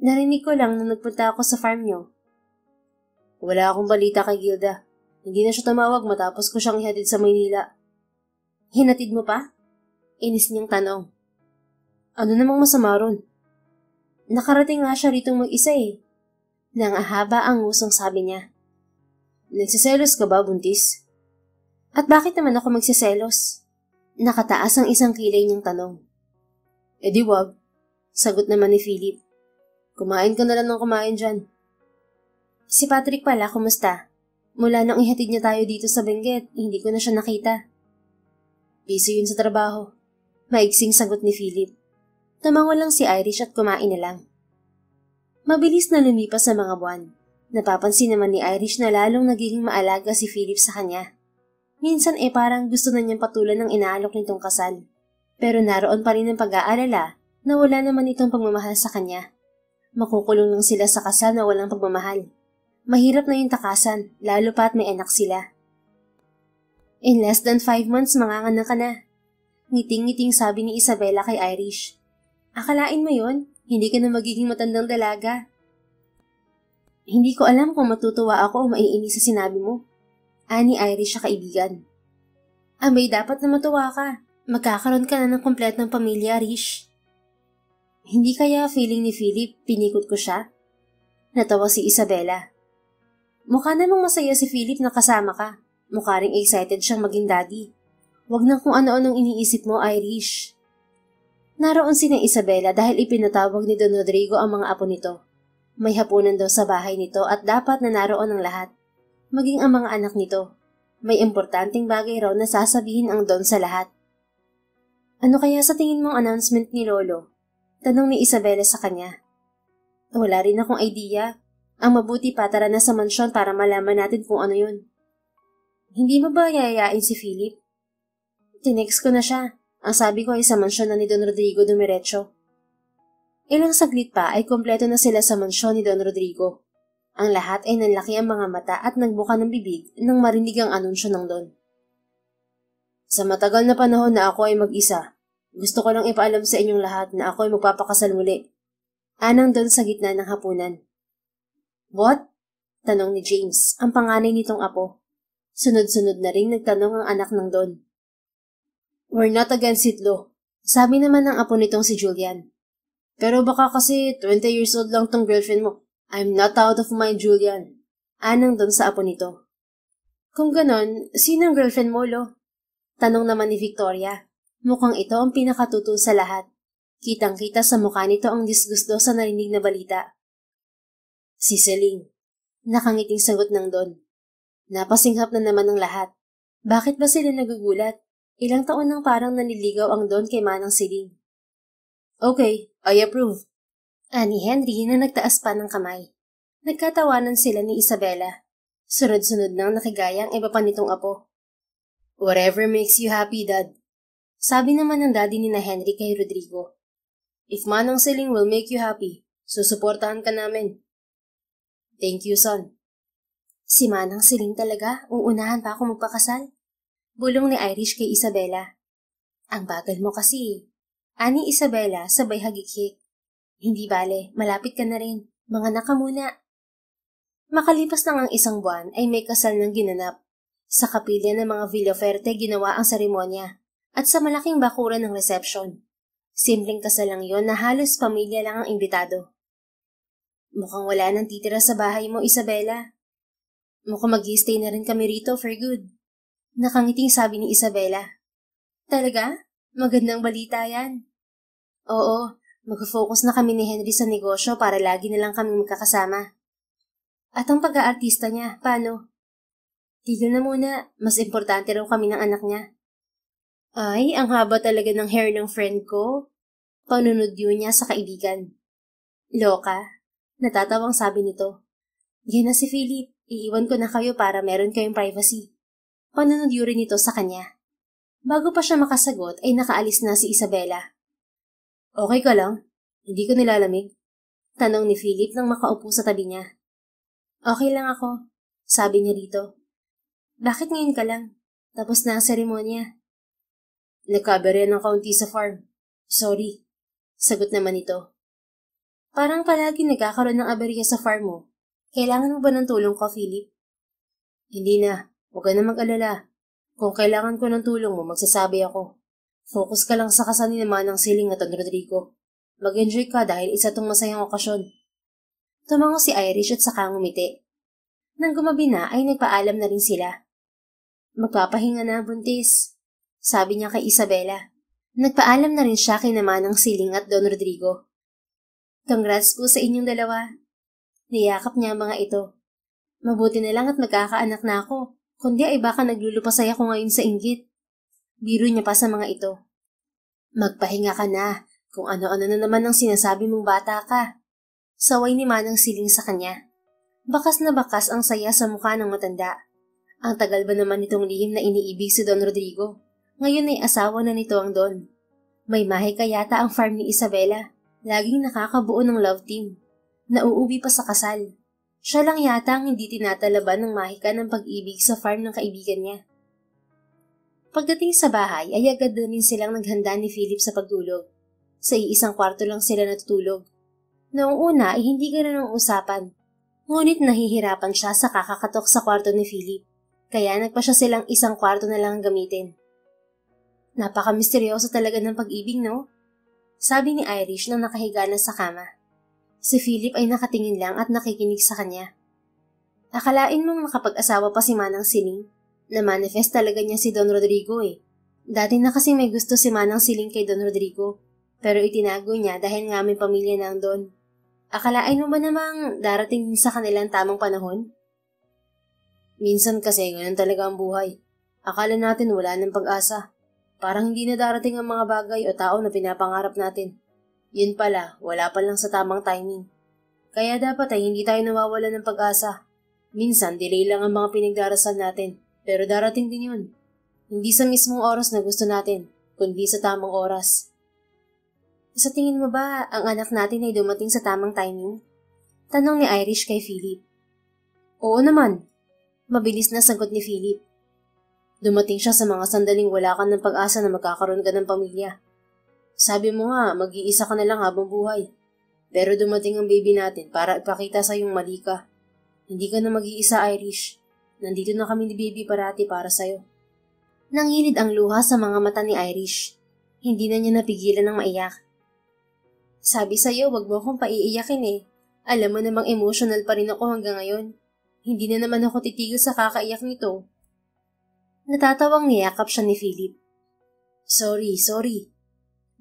Narinig ko lang na nagpunta ako sa farm niyo. Wala akong balita kay Gilda. Hindi na siya tumawag matapos ko siyang ihatid sa Maynila. Hinatid mo pa? Inis niyang tanong. Ano namang masama ron? Nakarating nga siya rito mag-isa eh. Nang ahaba ang ngusong sabi niya. Nagsiselos ka ba, buntis? At bakit naman ako magsiselos? Nakataas ang isang kilay niyang tanong. Eh di wag. Sagot naman ni Philip. Kumain ka na lang ng kumain dyan. Si Patrick pala, kumusta? Mula nang ihatid niya tayo dito sa Benguet, hindi ko na siya nakita. Busy yun sa trabaho. Maigsing sagot ni Philip. Tumango lang si Irish at kumain na lang. Mabilis na lumipas sa mga buwan. Napapansin naman ni Irish na lalong nagiging maalaga si Philip sa kanya. Minsan parang gusto na niyang patulan ng inaalok nitong kasal. Pero naroon pa rin ang pag-aalala Nawala naman itong pagmamahal sa kanya. Makukulong lang sila sa kasal na walang pagmamahal. Mahirap na yung takasan, lalo pa't may anak sila. In less than 5 months, manganganak ka na. Ngiting-ngiting sabi ni Isabela kay Irish. Akalain mo yon? Hindi ka na magiging matandang dalaga. Hindi ko alam kung matutuwa ako o maiinis sa sinabi mo. Ani Irish sa kaibigan. May dapat na matuwa ka. Magkakaroon ka na ng kompletong pamilya, Rish. Hindi kaya feeling ni Philip, pinikot ko siya? Natawa si Isabela. Mukha namang masaya si Philip na kasama ka. Mukha ring excited siyang maging daddy. Huwag nang kung ano-anong iniisip mo, Irish. Naroon si na Isabela dahil ipinatawag ni Don Rodrigo ang mga apo nito. May hapunan daw sa bahay nito at dapat na naroon ang lahat. Maging ang mga anak nito. May importanteng bagay raw na sasabihin ang Don sa lahat. Ano kaya sa tingin mong announcement ni Lolo? Tanong ni Isabela sa kanya. Wala rin akong idea. Ang mabuti pa tara na sa mansyon para malaman natin kung ano yun. Hindi mo ba yayayain si Philip? Tinext ko na siya. Ang sabi ko ay sa mansyon na ni Don Rodrigo dumiretso. Ilang saglit pa ay kompleto na sila sa mansyon ni Don Rodrigo. Ang lahat ay nanlaki ang mga mata at nagbuka ng bibig nang marinig ang anunsyo ng Don. Sa matagal na panahon na ako ay mag-isa, gusto ko lang ipaalam sa inyong lahat na ako ay magpapakasal muli. Anang Don sa gitna ng hapunan. What? Tanong ni James, ang panganay nitong apo. Sunod-sunod na ring nagtanong ang anak ng Don. We're not against it, Lo. Sabi naman ng apo nitong si Julian. Pero baka kasi 20 years old lang tong girlfriend mo. I'm not out of mind, Julian. Anang Don sa apo nito. Kung ganon, sino ang girlfriend mo, Lo? Tanong naman ni Victoria. Mukhang ito ang pinakatutol sa lahat. Kitang-kita sa mukha nito ang disgusto sa narinig na balita. Si Celine. Nakangiting sagot ng Don. Napasinghap na naman ng lahat. Bakit ba sila nagugulat? Ilang taon nang parang naniligaw ang Don kay Manang Celine. Okay, I approve. Ani Henry na nagtaas pa ng kamay. Nagkatawanan sila ni Isabela. Sunod-sunod nang nakigaya ang iba pa nitong apo. Whatever makes you happy, Dad. Sabi naman ng daddy ni na Henry kay Rodrigo. If Manang Celine will make you happy, susuportahan ka namin. Thank you, son. Si Manang Celine talaga, uunahan pa ako magpakasal? Bulong ni Irish kay Isabela. Ang bagal mo kasi. Ani Isabela sabay hagikik. Hindi bale, malapit ka na rin. Mga naka muna. Makalipas lang ang isang buwan ay may kasal ng ginanap. Sa kapilya ng mga Villaferte ginawa ang seremonya at sa malaking bakuran ng reception. Simpleng kasal lang yon na halos pamilya lang ang imbitado. Mukhang wala nang titira sa bahay mo, Isabela. Mukhang mag-i-stay na rin kami rito for good. Nakangiting sabi ni Isabela. Talaga? Magandang balita yan. Oo, mag-focus na kami ni Henry sa negosyo para lagi na lang kami magkakasama. At ang pag-aartista niya, paano? Tigil na muna, mas importante raw kami ng anak niya. Ay, ang haba talaga ng hair ng friend ko. Panunod yun niya sa kaibigan. Loka, natatawang sabi nito. Yan na si Philip, iiwan ko na kayo para meron kayong privacy. Panunod yun rin ito sa kanya. Bago pa siya makasagot ay nakaalis na si Isabela. Okay ka lang? Hindi ko nilalamig? Tanong ni Philip nang makaupo sa tabi niya. Okay lang ako, sabi niya rito. Bakit ngayon ka lang? Tapos na ang seremonya. Nagkaberya ng kaunti sa farm. Sorry, sagot naman ito. Parang palagi nagkakaroon ng aberya sa farm mo. Kailangan mo ba ng tulong ko, Philip? Hindi na, huwag ka na mag-alala. Kung kailangan ko ng tulong mo, magsasabi ako. Focus ka lang sa kasal ni Manang Celine at Don Rodrigo. Mag-enjoy ka dahil isa tong masayang okasyon. Tumango si Irish at saka ngumiti. Nang gumabi na ay nagpaalam na rin sila. Magpapahinga na, buntis. Sabi niya kay Isabela. Nagpaalam na rin siya kay Manang Celine at Don Rodrigo. Congrats po sa inyong dalawa. Niyakap niya ang mga ito. Mabuti na lang at magkakaanak na ako. Kundi ay baka naglulupasay ako ngayon sa inggit. Biro niya pa sa mga ito. Magpahinga ka na. Kung ano-ano na naman ang sinasabi mong bata ka. Saway ni Manang Celine sa kanya. Bakas na bakas ang saya sa mukha ng matanda. Ang tagal ba naman itong lihim na iniibig si Don Rodrigo? Ngayon ay asawa na nito ang Don. May mahika yata ang farm ni Isabela. Laging nakakabuo ng love team. Nauuwi pa sa kasal. Siya lang yata ang hindi tinatalaban ng mahika ng pag-ibig sa farm ng kaibigan niya. Pagdating sa bahay ay agad na rin silang naghanda ni Philip sa pagtulog. Sa iisang kwarto lang sila natutulog. Noong una ay hindi ganoon ang usapan. Ngunit nahihirapan siya sa kakakatok sa kwarto ni Philip. Kaya nagpa siya silang isang kwarto na lang ang gamitin. Napaka-misteryoso talaga ng pag-ibig, no? Sabi ni Irish nang nakahiga na sa kama. Si Philip ay nakatingin lang at nakikinig sa kanya. Akalain mong makapag-asawa pa si Manang Siling? Na-manifest talaga niya si Don Rodrigo eh. Dati na kasing may gusto si Manang Siling kay Don Rodrigo, pero itinago niya dahil nga may pamilya na ang Don. Akalain mo ba namang darating din sa kanilang tamang panahon? Minsan kasi ganun talaga ang buhay. Akala natin wala ng pag-asa. Parang hindi na darating ang mga bagay o tao na pinapangarap natin. Yun pala, wala pa lang sa tamang timing. Kaya dapat ay hindi tayo nawawala ng pag-asa. Minsan, delay lang ang mga pinagdarasal natin, pero darating din yun. Hindi sa mismong oras na gusto natin, kundi sa tamang oras. Sa tingin mo ba, ang anak natin ay dumating sa tamang timing? Tanong ni Irish kay Philip. Oo naman. Mabilis na sagot ni Philip. Dumating siya sa mga sandaling wala ka ng pag-asa na magkakaroon ka ng pamilya. Sabi mo nga, mag-iisa ka na lang habang buhay. Pero dumating ang baby natin para ipakita sa iyong mali ka. Hindi ka na mag-iisa, Irish. Nandito na kami ni baby parati para sa'yo. Nangilid ang luha sa mga mata ni Irish. Hindi na niya napigilan ng maiyak. Sabi sa'yo, wag mo akong paiiyakin eh. Alam mo namang emotional pa rin ako hanggang ngayon. Hindi na naman ako titigil sa kakaiyak nito. Natatawang niyakap siya ni Philip. Sorry.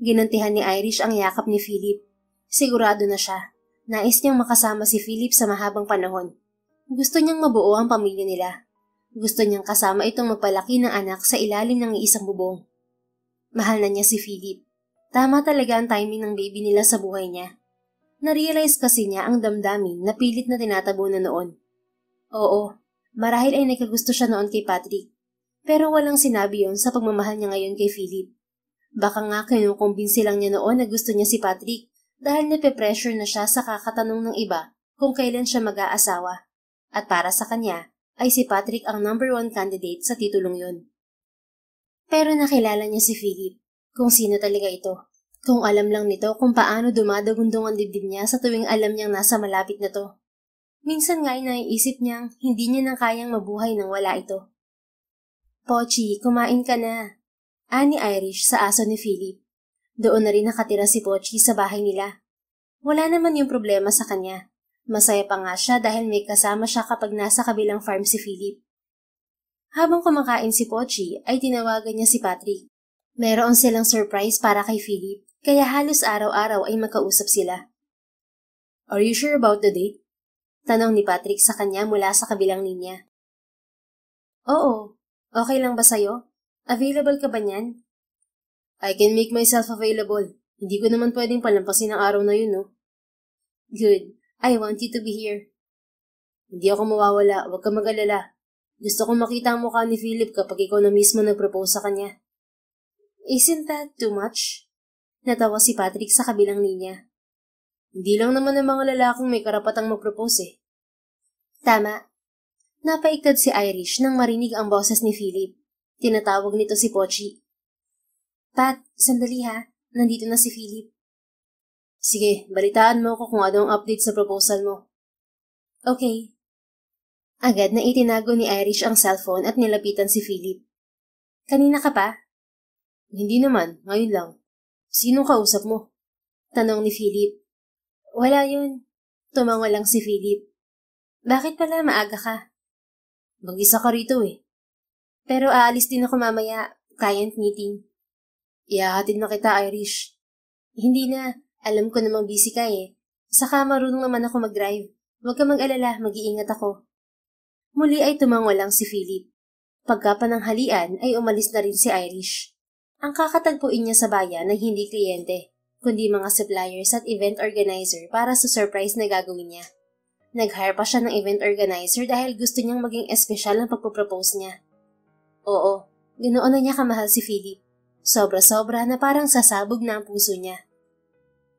Ginantihan ni Irish ang yakap ni Philip. Sigurado na siya. Nais niyang makasama si Philip sa mahabang panahon. Gusto niyang mabuo ang pamilya nila. Gusto niyang kasama itong magpalaki ng anak sa ilalim ng iisang bubong. Mahal na niya si Philip. Tama talaga ang timing ng baby nila sa buhay niya. Narealize kasi niya ang damdamin na pilit na tinatabunan noon. Oo, marahil ay nagkagusto siya noon kay Patrick. Pero walang sinabi yon sa pagmamahal niya ngayon kay Philip. Baka nga kinukumbinsi lang niya noon na gusto niya si Patrick dahil nape-pressure na siya sa kakatanong ng iba kung kailan siya mag-aasawa. At para sa kanya, ay si Patrick ang number 1 candidate sa titulong yun. Pero nakilala niya si Philip, kung sino talaga ito. Kung alam lang nito kung paano dumadagundong ang dibdib niya sa tuwing alam niyang nasa malapit na to. Minsan nga ay naiisip niyang hindi niya nang kayang mabuhay nang wala ito. Pochi, kumain ka na. Ani Irish sa aso ni Philip. Doon na rin nakatira si Pochi sa bahay nila. Wala naman yung problema sa kanya. Masaya pa nga siya dahil may kasama siya kapag nasa kabilang farm si Philip. Habang kumakain si Pochi, ay tinawagan niya si Patrick. Meron silang surprise para kay Philip, kaya halos araw-araw ay magkausap sila. Are you sure about the date? Tanong ni Patrick sa kanya mula sa kabilang linya. Oo. Okay lang ba sa'yo? Available ka ba niyan? I can make myself available. Hindi ko naman pwedeng palampasin ang araw na yun, no? Good. I want you to be here. Hindi ako mawawala. Huwag ka mag-alala. Gusto kong makita ang mukha ni Philip kapag ikaw na mismo nag-propose sa kanya. Isn't that too much? Natawa si Patrick sa kabilang linya. Hindi lang naman ang mga lalaking may karapatang mag-propose eh. Tama. Napaigtad si Irish nang marinig ang boses ni Philip. Tinatawag nito si Pochi. Pat, sandali ha. Nandito na si Philip. Sige, balitaan mo ako kung ano ang update sa proposal mo. Okay. Agad na itinago ni Irish ang cellphone at nilapitan si Philip. Kanina ka pa? Hindi naman, ngayon lang. Sinong kausap mo? Tanong ni Philip. Wala yun. Tumango lang si Philip. Bakit pala maaga ka? Mag-isa ka rito eh. Pero aalis din ako mamaya, client meeting. Ihahatid na kita, Irish. Hindi na, alam ko namang busy ka eh. Saka marunong naman ako mag-drive. Huwag ka mag-alala, mag-iingat ako. Muli ay tumango lang si Philip. Pagkapananghalian ay umalis na rin si Irish. Ang kakatagpuin niya sa bayan ay hindi kliyente, kundi mga suppliers at event organizer para sa surprise na gagawin niya. Nag-hire pa siya ng event organizer dahil gusto niyang maging espesyal ang pagpropose niya. Oo, ganoon na niya kamahal si Philip. Sobra-sobra na parang sasabog na ang puso niya.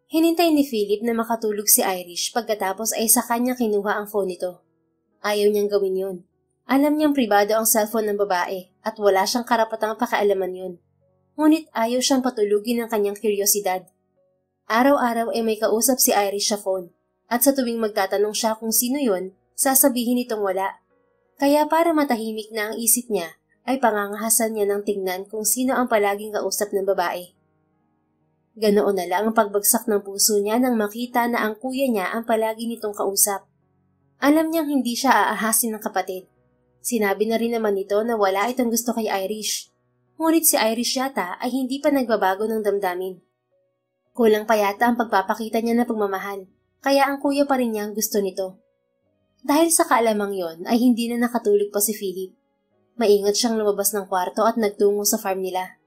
Hinintay ni Philip na makatulog si Irish pagkatapos ay sa kanya kinuha ang phone nito. Ayaw niyang gawin yun. Alam niyang pribado ang cellphone ng babae at wala siyang karapatang pakialaman yun. Ngunit ayaw siyang patulugin ng kanyang kuryosidad. Araw-araw ay may kausap si Irish sa phone at sa tuwing magtatanong siya kung sino yun, sasabihin nitong wala. Kaya para matahimik na ang isip niya, ay pangangahasan niya ng tingnan kung sino ang palaging kausap ng babae. Ganoon na lang ang pagbagsak ng puso niya nang makita na ang kuya niya ang palagi nitong kausap. Alam niyang hindi siya aahasin ng kapatid. Sinabi na rin naman nito na wala itong gusto kay Irish. Ngunit si Irish yata ay hindi pa nagbabago ng damdamin. Kulang pa yata ang pagpapakita niya na pagmamahal, kaya ang kuya pa rin niya ang gusto nito. Dahil sa kaalamang yon ay hindi na nakatulog pa si Philip. Maingat siyang lumabas ng kwarto at nagtungo sa farm nila.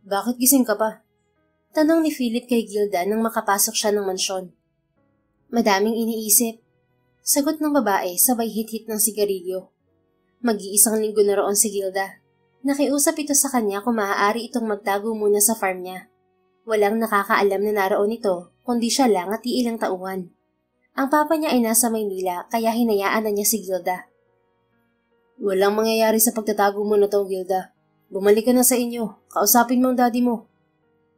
Bakit gising ka pa? Tanong ni Philip kay Gilda nang makapasok siya ng mansyon. Madaming iniisip. Sagot ng babae sabay hit-hit ng sigarilyo. Mag-iisang linggo na roon si Gilda. Nakiusap ito sa kanya kung maaari itong magtago muna sa farm niya. Walang nakakaalam na naroon ito, kundi siya lang at iilang tauhan. Ang papa niya ay nasa Maynila kaya hinayaan na niya si Gilda. Walang mangyayari sa pagtatago mo na to, Gilda. Bumalik ka na sa inyo. Kausapin mo ang daddy mo.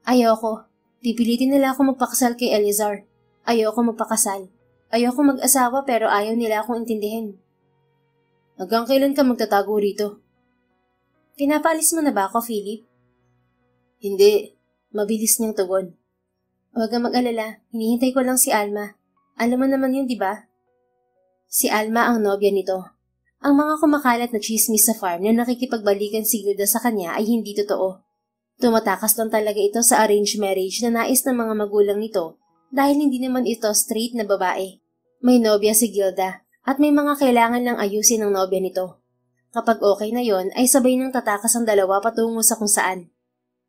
Ayoko. Pipilitin nila ako magpakasal kay Elizar. Ayoko magpakasal. Ayoko mag-asawa pero ayaw nila akong intindihin. Hanggang kailan ka magtatago rito? Pinapaalis mo na ba ako, Philip? Hindi. Mabilis niyang tugon. Huwag kang mag-alala. Hinihintay ko lang si Alma. Alam mo naman yun, di ba? Si Alma ang nobya nito. Ang mga kumakalat na chismis sa farm na nakikipagbalikan si Gilda sa kanya ay hindi totoo. Tumatakas lang talaga ito sa arranged marriage na nais ng mga magulang nito dahil hindi naman ito straight na babae. May nobya si Gilda at may mga kailangan lang ayusin ng nobya nito. Kapag okay na yon ay sabay nang tatakas ang dalawa patungo sa kung saan.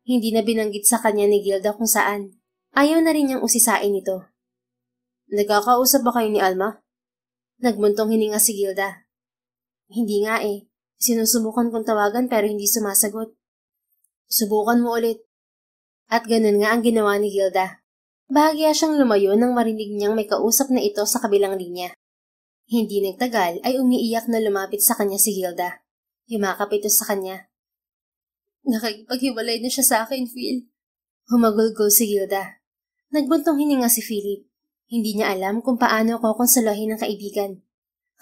Hindi na binanggit sa kanya ni Gilda kung saan. Ayaw na rin niyang usisain ito. Nagkakausap ba kayo ni Alma? Nagmuntong hininga si Gilda. Hindi nga eh. Sinusubukan kong tawagan pero hindi sumasagot. Subukan mo ulit. At ganun nga ang ginawa ni Gilda. Bahagya siyang lumayo nang marinig niyang may kausap na ito sa kabilang linya. Hindi nagtagal ay umiiyak na lumapit sa kanya si Gilda. Yumakap ito sa kanya. Nakikipaghiwalay na siya sa akin, Phil. Humagulgol si Gilda. Nagbuntong hininga si Philip. Hindi niya alam kung paano ko konsolohin ng kaibigan.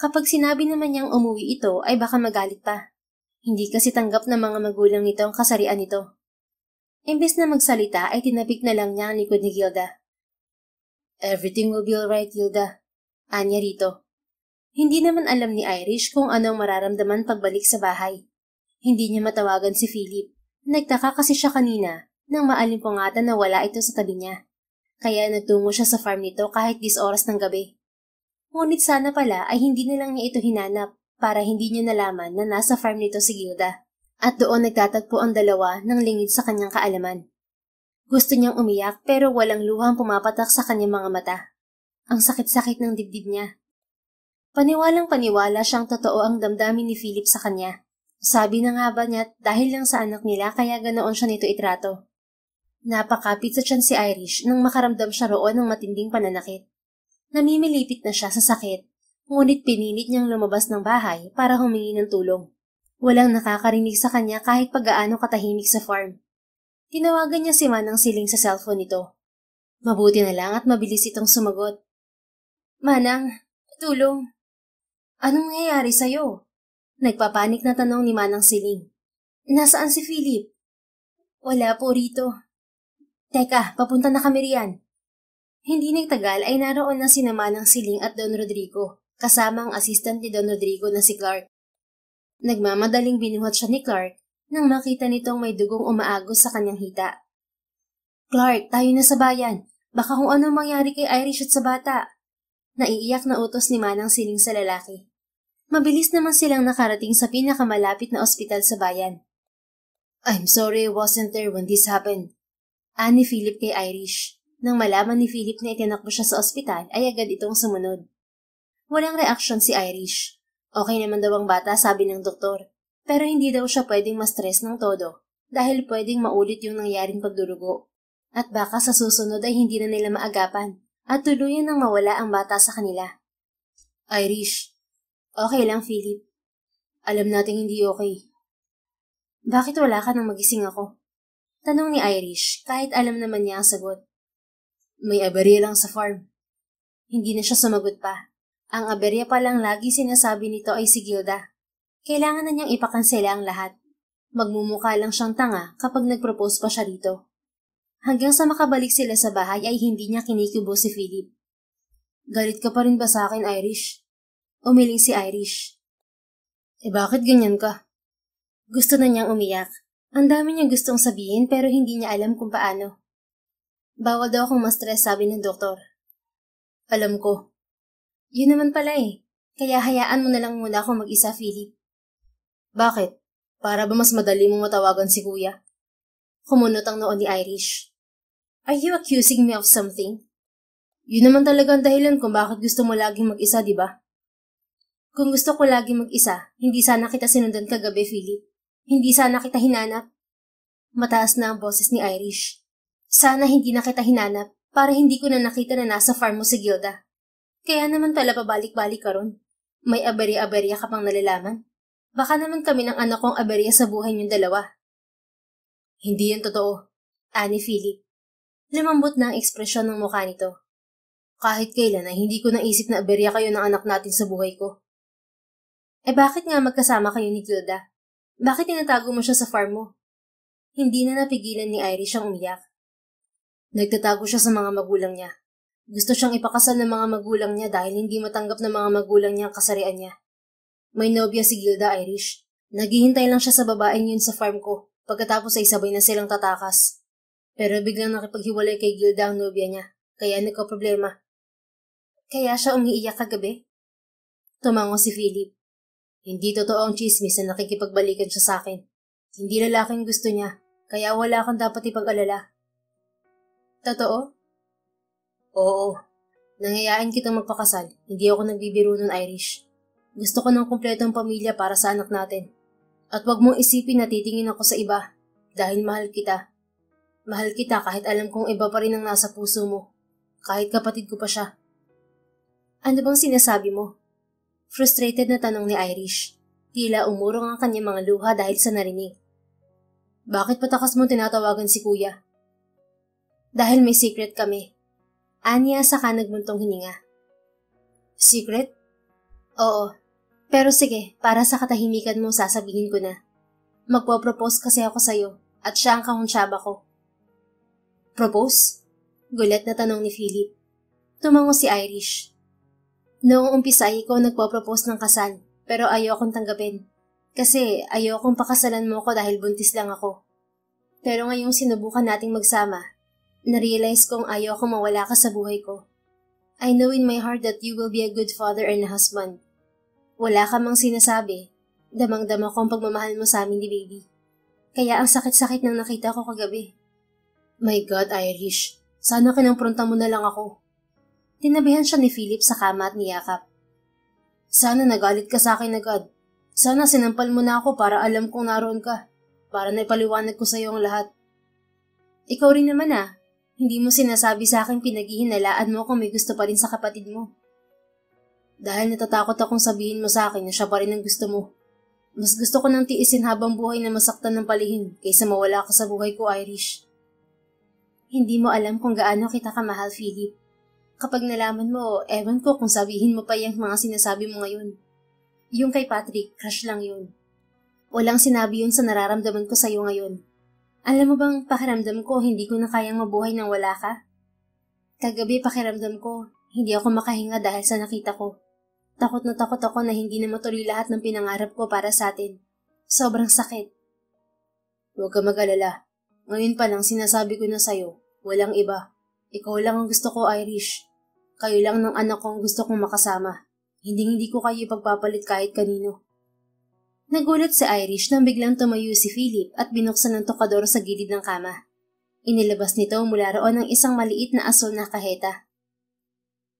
Kapag sinabi naman niyang umuwi ito ay baka magalit pa. Hindi kasi tanggap ng mga magulang nito ang kasarian nito. Imbes na magsalita ay tinapik na lang niya ang likod ni Gilda. Everything will be alright, Gilda. Anya rito. Hindi naman alam ni Irish kung anong mararamdaman pagbalik sa bahay. Hindi niya matawagan si Philip. Nagtaka kasi siya kanina nang maalimpungatan na wala ito sa tabi niya. Kaya nagtungo siya sa farm nito kahit 10 oras ng gabi. Ngunit sana pala ay hindi na lang niya ito hinanap para hindi niya nalaman na nasa farm nito si Gilda. At doon nagtatagpo ang dalawa ng lingid sa kanyang kaalaman. Gusto niyang umiyak pero walang luhang pumapatak sa kanyang mga mata. Ang sakit-sakit ng dibdib niya. Paniwalang paniwala siyang totoo ang damdamin ni Philip sa kanya. Sabi na nga ba niya dahil lang sa anak nila kaya ganoon siya nito itrato. Napakapit sa tiyan si Irish nang makaramdam siya roon ng matinding pananakit. Namimilipit na siya sa sakit, ngunit pinilit niyang lumabas ng bahay para humingi ng tulong. Walang nakakarinig sa kanya kahit pag-gaano katahimik sa farm. Tinawagan niya si Manang Siling sa cellphone nito. Mabuti na lang at mabilis itong sumagot. Manang, tulong. Anong nangyayari sa'yo? Nagpapanik na tanong ni Manang Siling. Nasaan si Philip? Wala po rito. Teka, papunta na kami riyan. Hindi nagtagal ay naroon na si Manang Siling at Don Rodrigo, kasama ang assistant ni Don Rodrigo na si Clark. Nagmamadaling binuhat siya ni Clark nang makita nitong may dugong umaagos sa kanyang hita. Clark, tayo na sa bayan. Baka kung ano mangyari kay Irish at sa bata. Naiiyak na utos ni Manang Siling sa lalaki. Mabilis naman silang nakarating sa pinakamalapit na ospital sa bayan. I'm sorry I wasn't there when this happened. Ani Philip kay Irish. Nang malaman ni Philip na itinakbo siya sa ospital, ay agad itong sumunod. Walang reaksyon si Irish. Okay naman daw ang bata, sabi ng doktor. Pero hindi daw siya pwedeng ma-stress ng todo dahil pwedeng maulit yung nangyaring pagdurugo. At baka sa susunod ay hindi na nila maagapan at tuluyan nang mawala ang bata sa kanila. Irish. Okay lang, Philip. Alam nating hindi okay. Bakit wala ka nang magising ako? Tanong ni Irish kahit alam naman niya ang sagot. May aberya lang sa farm. Hindi na siya sumagot pa. Ang aberya palang lagi sinasabi nito ay si Gilda. Kailangan na niyang ipakansela ang lahat. Magmumukha lang siyang tanga kapag nag-propose pa siya rito. Hanggang sa makabalik sila sa bahay ay hindi niya kinikibo si Philip. Galit ka pa rin ba sa akin, Irish? Umiling si Irish. Bakit ganyan ka? Gusto na niyang umiyak. Ang dami niyang gustong sabihin pero hindi niya alam kung paano. Bawal daw akong ma-stress, sabi ng doktor. Alam ko. Yun naman pala eh. Kaya hayaan mo na lang muna akong mag-isa, Philip. Bakit? Para ba mas madali mong matawagan si kuya? Kumunot ang noo ni Irish. Are you accusing me of something? Yun naman talaga ang dahilan kung bakit gusto mo laging mag-isa, di ba? Kung gusto ko laging mag-isa, hindi sana kita sinundan kagabi, Philip. Hindi sana kita hinanap. Mataas na ang boses ni Irish. Sana hindi na kita hinanap para hindi ko na nakita na nasa farm mo si Gilda. Kaya naman pala pabalik-balik ka ron. May aberya-aberya ka pang nalalaman. Baka naman kami ng anak kong aberya sa buhay niyong dalawa. Hindi yan totoo, ani Philip. Lumambot na ang ekspresyon ng mukha nito. Kahit kailan ay hindi ko naisip na aberya kayo ng anak natin sa buhay ko. Bakit nga magkasama kayo ni Gilda? Bakit tinatago mo siya sa farm mo? Hindi na napigilan ni Irish ang umiyak. Nagtatago siya sa mga magulang niya. Gusto siyang ipakasal ng mga magulang niya dahil hindi matanggap ng mga magulang niya ang kasarian niya. May nobya si Gilda, Irish. Naghihintay lang siya sa babaeng yun sa farm ko. Pagkatapos ay sabay na silang tatakas. Pero biglang nakipaghiwalay kay Gilda ang nobya niya. Kaya nagka-problema. Kaya siya umiiyak kagabi? Tumango si Philip. Hindi totoo ang chismis na nakikipagbalikan siya sa akin. Hindi lalaking gusto niya, kaya wala kang dapat ipag-alala. Totoo? Oo. Nangayain kitang magpakasal. Hindi ako nagbibiro nun, Irish. Gusto ko ng kumpletong pamilya para sa anak natin. At wag mong isipin na titingin ako sa iba dahil mahal kita. Mahal kita kahit alam kong iba pa rin ang nasa puso mo. Kahit kapatid ko pa siya. Ano bang sinasabi mo? Frustrated na tanong ni Irish. Tila umurong ang kanyang mga luha dahil sa narinig. Bakit patakas mo tinatawagan si kuya? Dahil may secret kami. Anya saka nagmuntong hininga. Secret? Oo. Pero sige, para sa katahimikan mo sasabihin ko na. Magpo-propose kasi ako sa'yo at siya ang kahunsyaba ko. Propose? Gulat na tanong ni Philip. Tumango si Irish. Noong umpisa ay ikaw nagpo-propose ng kasal, pero ayokong tanggapin. Kasi ayokong pakasalan mo ko dahil buntis lang ako. Pero ngayong sinubukan nating magsama, na-realize kong ayokong mawala ka sa buhay ko. I know in my heart that you will be a good father and a husband. Wala ka mang sinasabi, damang-dama ko ang pagmamahal mo sa amin ni baby. Kaya ang sakit-sakit nang nakita ko kagabi. My God, Irish. Sana kinampronta mo na lang ako. Tinabihan siya ni Philip sa kama at niyakap. Sana nagalit ka sa akin agad. Sana sinampal mo na ako para alam kong naroon ka. Para naipaliwanag ko sa iyo ang lahat. Ikaw rin naman ah. Hindi mo sinasabi sa akin pinaghihinalaan mo kung may gusto pa rin sa kapatid mo. Dahil natatakot akong sabihin mo sa akin na siya pa rin ang gusto mo. Mas gusto ko nang tiisin habang buhay na masaktan ng palihim kaysa mawala ka sa buhay ko, Irish. Hindi mo alam kung gaano kita kamahal, Philip. Kapag nalaman mo, ewan ko kung sabihin mo pa yung mga sinasabi mo ngayon. Yung kay Patrick, crush lang yun. Walang sinabi yun sa nararamdaman ko sa'yo ngayon. Alam mo bang pakiramdam ko hindi ko na kayang mabuhay nang wala ka? Kagabi pakiramdam ko, hindi ako makahinga dahil sa nakita ko. Takot na takot ako na hindi na matuloy lahat ng pinangarap ko para sa atin. Sobrang sakit. Huwag ka mag-alala. Ngayon pa lang sinasabi ko na sa'yo, walang iba. Ikaw lang ang gusto ko, Irish. Kayo lang ng anak ko ang gusto kong makasama. Hindi ko kayo ipagpapalit kahit kanino. Nagulat si Irish nang biglang tumayo si Philip at binuksan ng tokador sa gilid ng kama. Inilabas nito mula roon ang isang maliit na asul na kaheta.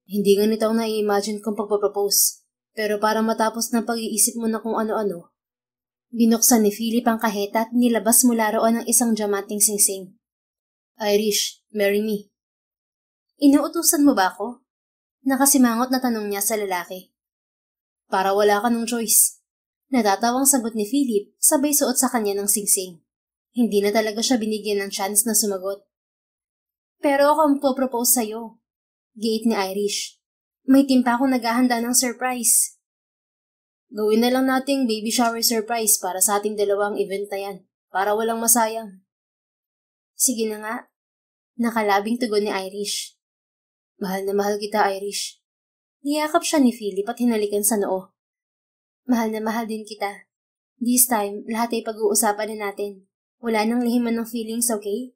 Hindi nga nito ang nai-imagine kong pagpapropose. Pero para matapos ng pag-iisip mo na kung ano-ano, Binuksan ni Philip ang kaheta at nilabas mula roon ang isang diamanting singsing. Irish, marry me. Inuutusan mo ba ako? Nakasimangot na tanong niya sa lalaki. Para wala ka ng choice. Natatawang sagot ni Philip, sabay suot sa kanya ng singsing. Hindi na talaga siya binigyan ng chance na sumagot. Pero ako ang po-propose sa'yo. Giit ni Irish. May team pa akong naghahanda ng surprise. Gawin na lang nating baby shower surprise para sa ating dalawang event na yan, para walang masayang. Sige na nga. Nakalabing tugon ni Irish. Mahal na mahal kita, Irish. Niyakap siya ni Philip at hinalikan sa noo. Mahal na mahal din kita. This time, lahat ay pag-uusapan na natin. Wala nang lihiman ng feelings, okay?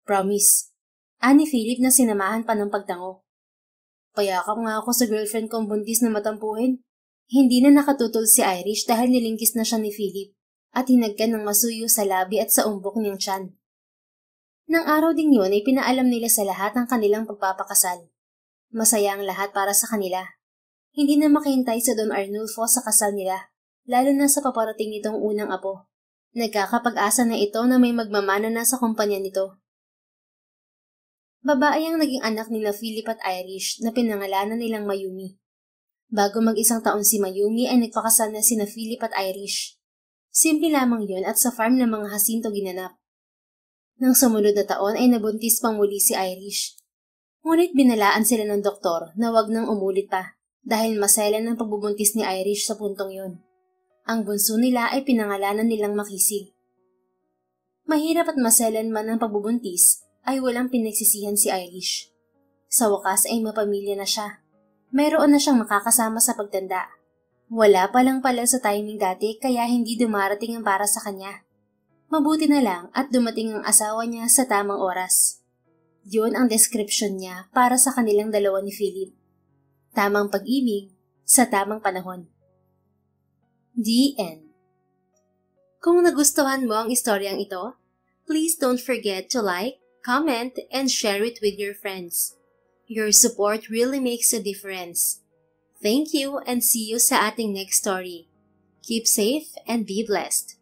Promise. Ani Philip na sinamahan pa ng pagtango. Payakap nga ako sa girlfriend kong buntis na matampuhin. Hindi na nakatutol si Irish dahil nilingkis na siya ni Philip at hinagkan ng masuyo sa labi at sa umbok niyang tiyan. Nang araw ding yun ay pinaalam nila sa lahat ang kanilang pagpapakasal. Masaya ang lahat para sa kanila. Hindi na makahintay sa Don Arnulfo sa kasal nila, lalo na sa paparating nitong unang apo. Nagkakapag-asa na ito na may magmamana na sa kumpanya nito. Babae ang naging anak nila Philip at Irish na pinangalanan nilang Mayumi. Bago mag-isang taon si Mayumi ay nagpakasal na sina Philip at Irish. Simple lamang yun at sa farm ng mga Jacinto ginanap. Nang sumunod na taon ay nabuntis pang muli si Irish. Ngunit binalaan sila ng doktor na wag nang umulit pa dahil maselan ng pagbubuntis ni Irish sa puntong yun. Ang bunso nila ay pinangalanan nilang Makisig. Mahirap at maselan man ang pagbubuntis ay walang pinagsisihan si Irish. Sa wakas ay mapamilya na siya. Mayroon na siyang makakasama sa pagtanda. Wala pa lang pala sa timing dati kaya hindi dumarating ang para sa kanya. Mabuti na lang at dumating ang asawa niya sa tamang oras. Yun ang description niya para sa kanilang dalawa ni Philip. Tamang pag-ibig sa tamang panahon. The end. Kung nagustuhan mo ang istoryang ito, please don't forget to like, comment, and share it with your friends. Your support really makes a difference. Thank you and see you sa ating next story. Keep safe and be blessed.